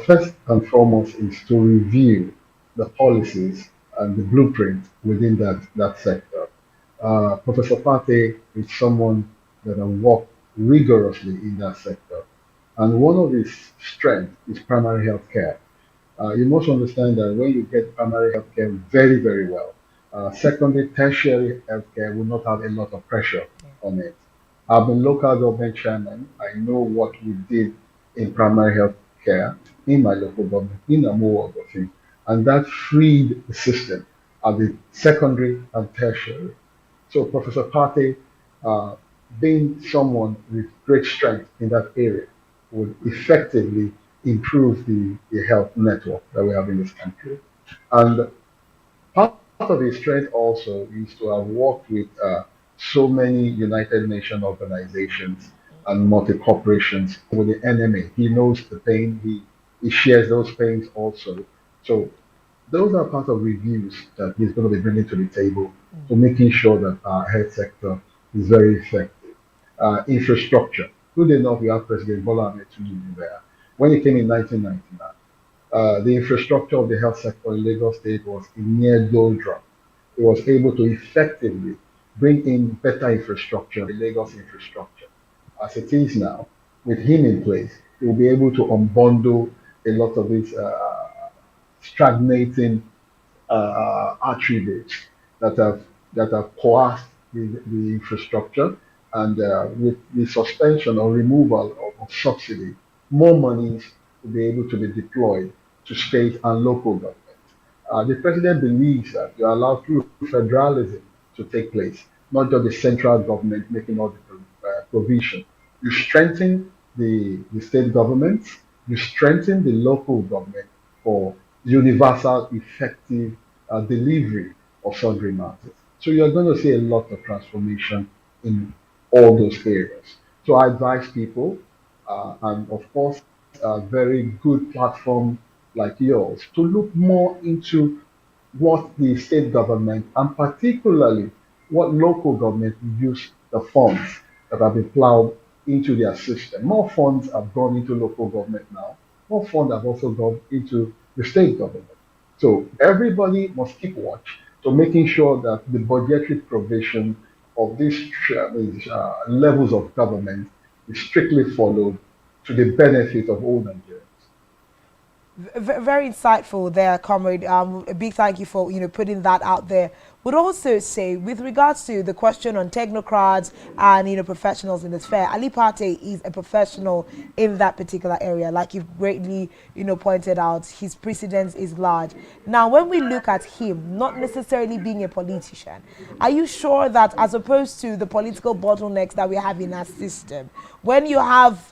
First and foremost is to review the policies and the blueprint within that sector. Professor Pate is someone that has worked rigorously in that sector. And one of his strengths is primary health care. You must understand that when you get primary health care very, very well, secondary, tertiary health care will not have a lot of pressure on it. I've been local government chairman. I know what we did in primary health care in my local government, in Amowo Ogofi. And that freed the system at the secondary and tertiary. So Professor Pate, being someone with great strength in that area, would effectively improve the health network that we have in this country. And part of his strength also is to have worked with so many United Nations organizations and multi-corporations with the NMA. He knows the pain, he shares those pains also. So those are part of reviews that he's going to be bringing to the table to making sure that our health sector is very effective. Infrastructure. Good enough, we have President Bola Ahmed Tinubu there. When he came in 1999, the infrastructure of the health sector in Lagos State was in near doldrum. He was able to effectively bring in better infrastructure, the Lagos infrastructure. As it is now, with him in place, he will be able to unbundle a lot of these stagnating attributes that have coerced the infrastructure, and with the suspension or removal of subsidy, more monies will be able to be deployed to state and local government. The president believes that you are allowed through federalism to take place. not just the central government making all the provision. You strengthen the state governments, you strengthen the local government for universal, effective delivery of sundry matters. So you're going to see a lot of transformation in all those areas. So I advise people, and of course, a very good platform like yours, to look more into what the state government and particularly what local government use the funds that have been plowed into their system. More funds have gone into local government now. More funds have also gone into the state government. So everybody must keep watch to making sure that the budgetary provision of these levels of government is strictly followed to the benefit of all Nigerians. Very insightful there, comrade. A big thank you for putting that out there. Would also say, with regards to the question on technocrats and professionals in the sphere, Ali Pate is a professional in that particular area. Like you've greatly pointed out, his precedence is large. Now, when we look at him, not necessarily being a politician, are you sure that as opposed to the political bottlenecks that we have in our system, when you have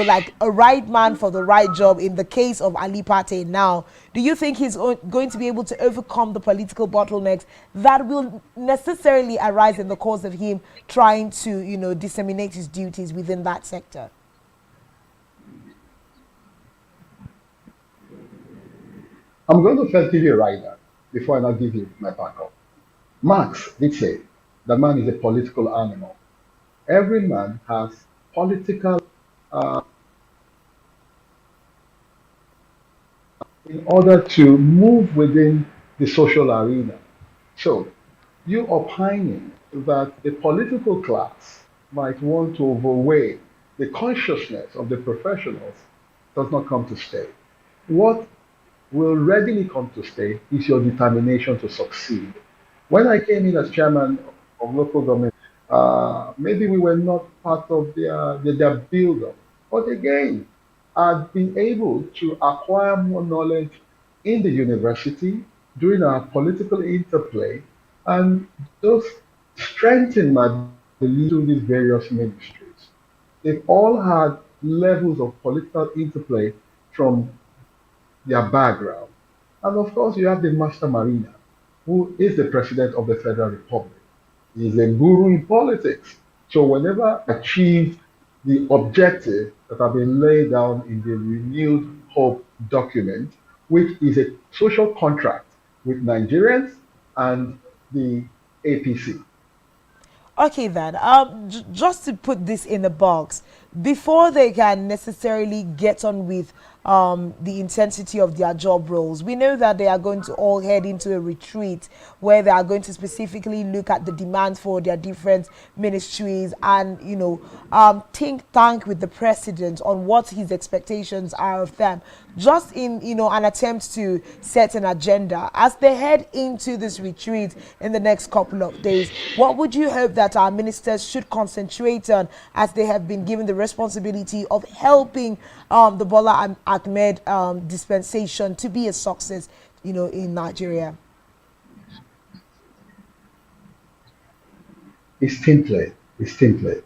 like a right man for the right job, in the case of Ali Pate now, do you think he's going to be able to overcome the political bottlenecks that will necessarily arise in the course of him trying to disseminate his duties within that sector? I'm going to first give you a rider before I now give you my backup. Marx did say that man is a political animal. Every man has political in order to move within the social arena. So, you opining that the political class might want to overweigh the consciousness of the professionals does not come to stay. What will readily come to stay is your determination to succeed. When I came in as chairman of local government, maybe we were not part of their build-up. But again, I've been able to acquire more knowledge in the university during our political interplay, and those strengthen my belief in these various ministries. They've all had levels of political interplay from their background. And of course, you have the Master Mariner, who is the President of the Federal Republic. He's a guru in politics. So whenever achieve the objective that have been laid down in the Renewed Hope document, which is a social contract with Nigerians and the APC. Okay then, just to put this in the box, before they can necessarily get on with the intensity of their job roles, we know that they are going to all head into a retreat where they are going to specifically look at the demands for their different ministries and, think tank with the president on what his expectations are of them, just in, an attempt to set an agenda. As they head into this retreat in the next couple of days, what would you hope that our ministers should concentrate on as they have been given the responsibility of helping the Bola Ahmed dispensation to be a success, in Nigeria? It's team play. It's team play.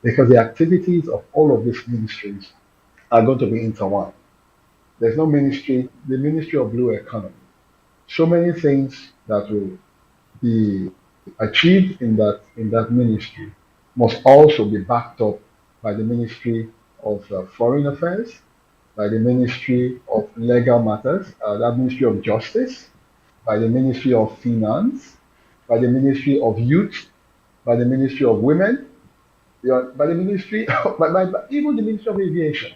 Because the activities of all of these ministries are going to be intertwined. There's no ministry, the Ministry of Blue Economy. So many things that will be achieved in that ministry must also be backed up by the Ministry of Foreign Affairs, by the Ministry of Legal Matters, that Ministry of Justice, by the Ministry of Finance, by the Ministry of Youth, by the Ministry of Women, by the Ministry, by even the Ministry of Aviation.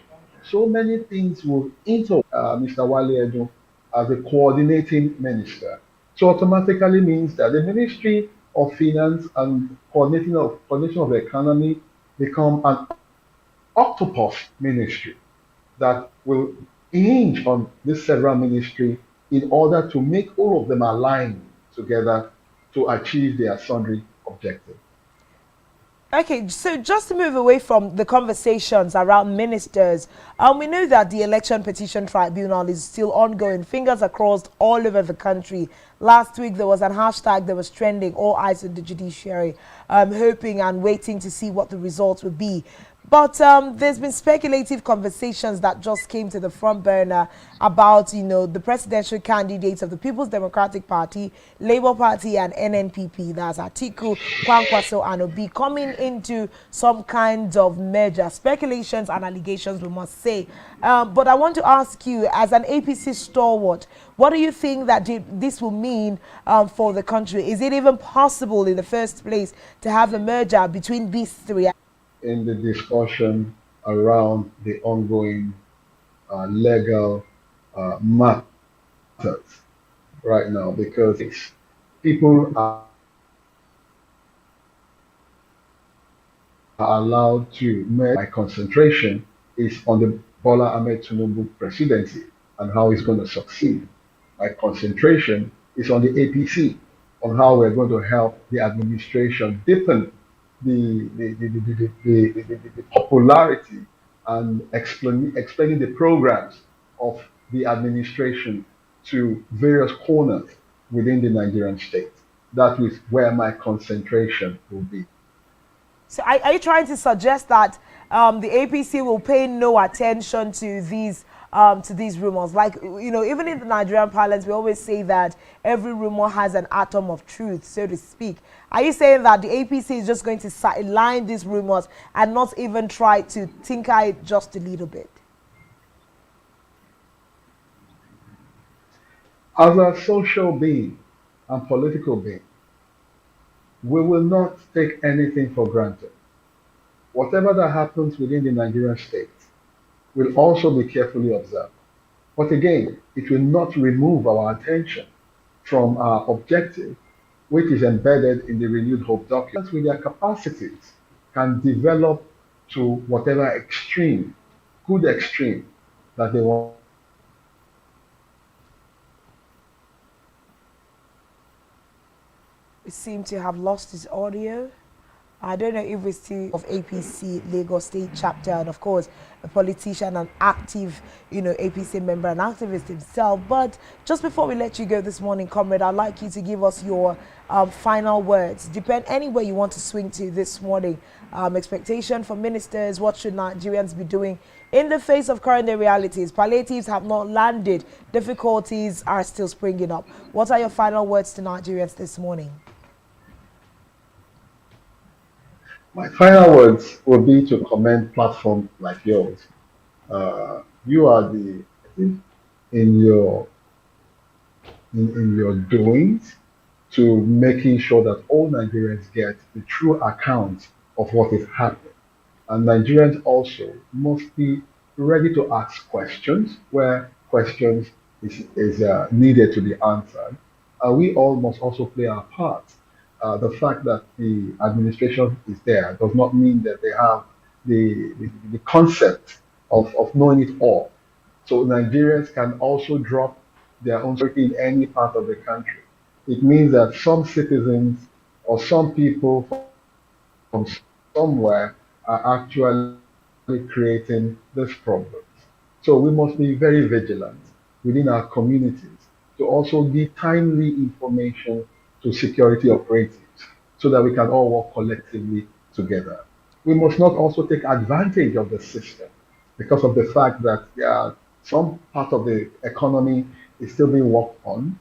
So many things will enter Mr. Wale Edo as a coordinating minister. So automatically means that the Ministry of Finance and coordination of the economy become an octopus ministry that will hinge on this several ministry in order to make all of them align together to achieve their sundry objectives. Okay, so just to move away from the conversations around ministers, we know that the Election Petition Tribunal is still ongoing. Fingers are crossed all over the country. Last week there was a hashtag that was trending, all eyes on the judiciary, hoping and waiting to see what the results would be. But there's been speculative conversations that just came to the front burner about, you know, the presidential candidates of the People's Democratic Party, Labour Party and NNPP, that's Atiku, Kwankwaso and Obi, coming into some kind of merger. Speculations and allegations, we must say. But I want to ask you, as an APC stalwart, what do you think that this will mean for the country? Is it even possible in the first place to have a merger between these three? In the discussion around the ongoing legal matters right now, because people are allowed to make. My concentration is on the Bola Ahmed Tinubu presidency and how he's going to succeed. My concentration is on the APC, on how we're going to help the administration deepen the popularity and explaining the programs of the administration to various corners within the Nigerian state. That is where my concentration will be. So are you trying to suggest that the APC will pay no attention to these rumors? Like, you know, even in the Nigerian parlance, we always say that every rumor has an atom of truth, so to speak. Are you saying that the APC is just going to sideline these rumors and not even try to tinker it just a little bit? As a social being and political being, we will not take anything for granted. Whatever that happens within the Nigerian state will also be carefully observed. But again, it will not remove our attention from our objective, which is embedded in the Renewed Hope document. With their capacities, can develop to whatever extreme, good extreme, that they want. We seem to have lost his audio. I don't know if we still of APC Lagos State chapter, and of course a politician, an active, you know, APC member, an activist himself. But just before we let you go this morning, comrade, I'd like you to give us your final words. Depend anywhere you want to swing to this morning. Expectation for ministers. What should Nigerians be doing in the face of current realities? Palliatives have not landed. Difficulties are still springing up. What are your final words to Nigerians this morning? My final words will be to commend platforms like yours. You are in your doings to making sure that all Nigerians get the true account of what is happening. And Nigerians also must be ready to ask questions where questions is needed to be answered. We all must also play our part. The fact that the administration is there does not mean that they have the concept of knowing it all. So Nigerians can also drop their own security in any part of the country. It means that some citizens or some people from somewhere are actually creating this problem. So we must be very vigilant within our communities to also give timely information to security operatives so that we can all work collectively together. We must not also take advantage of the system because of the fact that some part of the economy is still being worked on.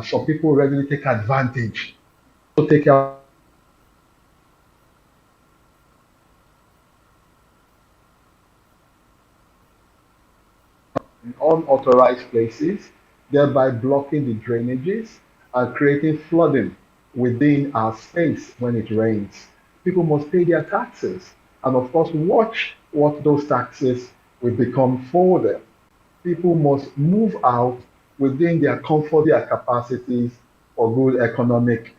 Some people readily take advantage to take out in unauthorized places, thereby blocking the drainages and creating flooding within our space when it rains. People must pay their taxes and, of course, watch what those taxes will become for them. People must move out within their comfort, their capacities for good economic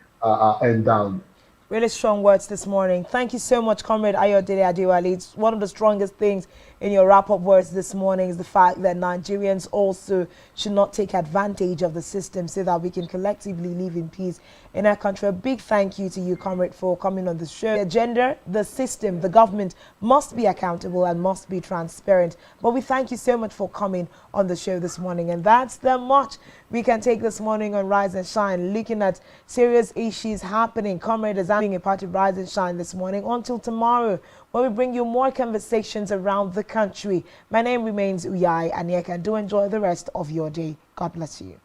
endowment. Really strong words this morning. Thank you so much, Comrade Ayodele Adewale. It's one of the strongest things in your wrap-up words this morning is the fact that Nigerians also should not take advantage of the system so that we can collectively live in peace in our country. A big thank you to you, Comrade, for coming on the show. The agenda, the system, the government must be accountable and must be transparent. But we thank you so much for coming on the show this morning. And that's the much we can take this morning on Rise and Shine, looking at serious issues happening. Comrade is having a part of Rise and Shine this morning. Until tomorrow, when we bring you more conversations around the country. My name remains Uyai Anyeka. Do enjoy the rest of your day. God bless you.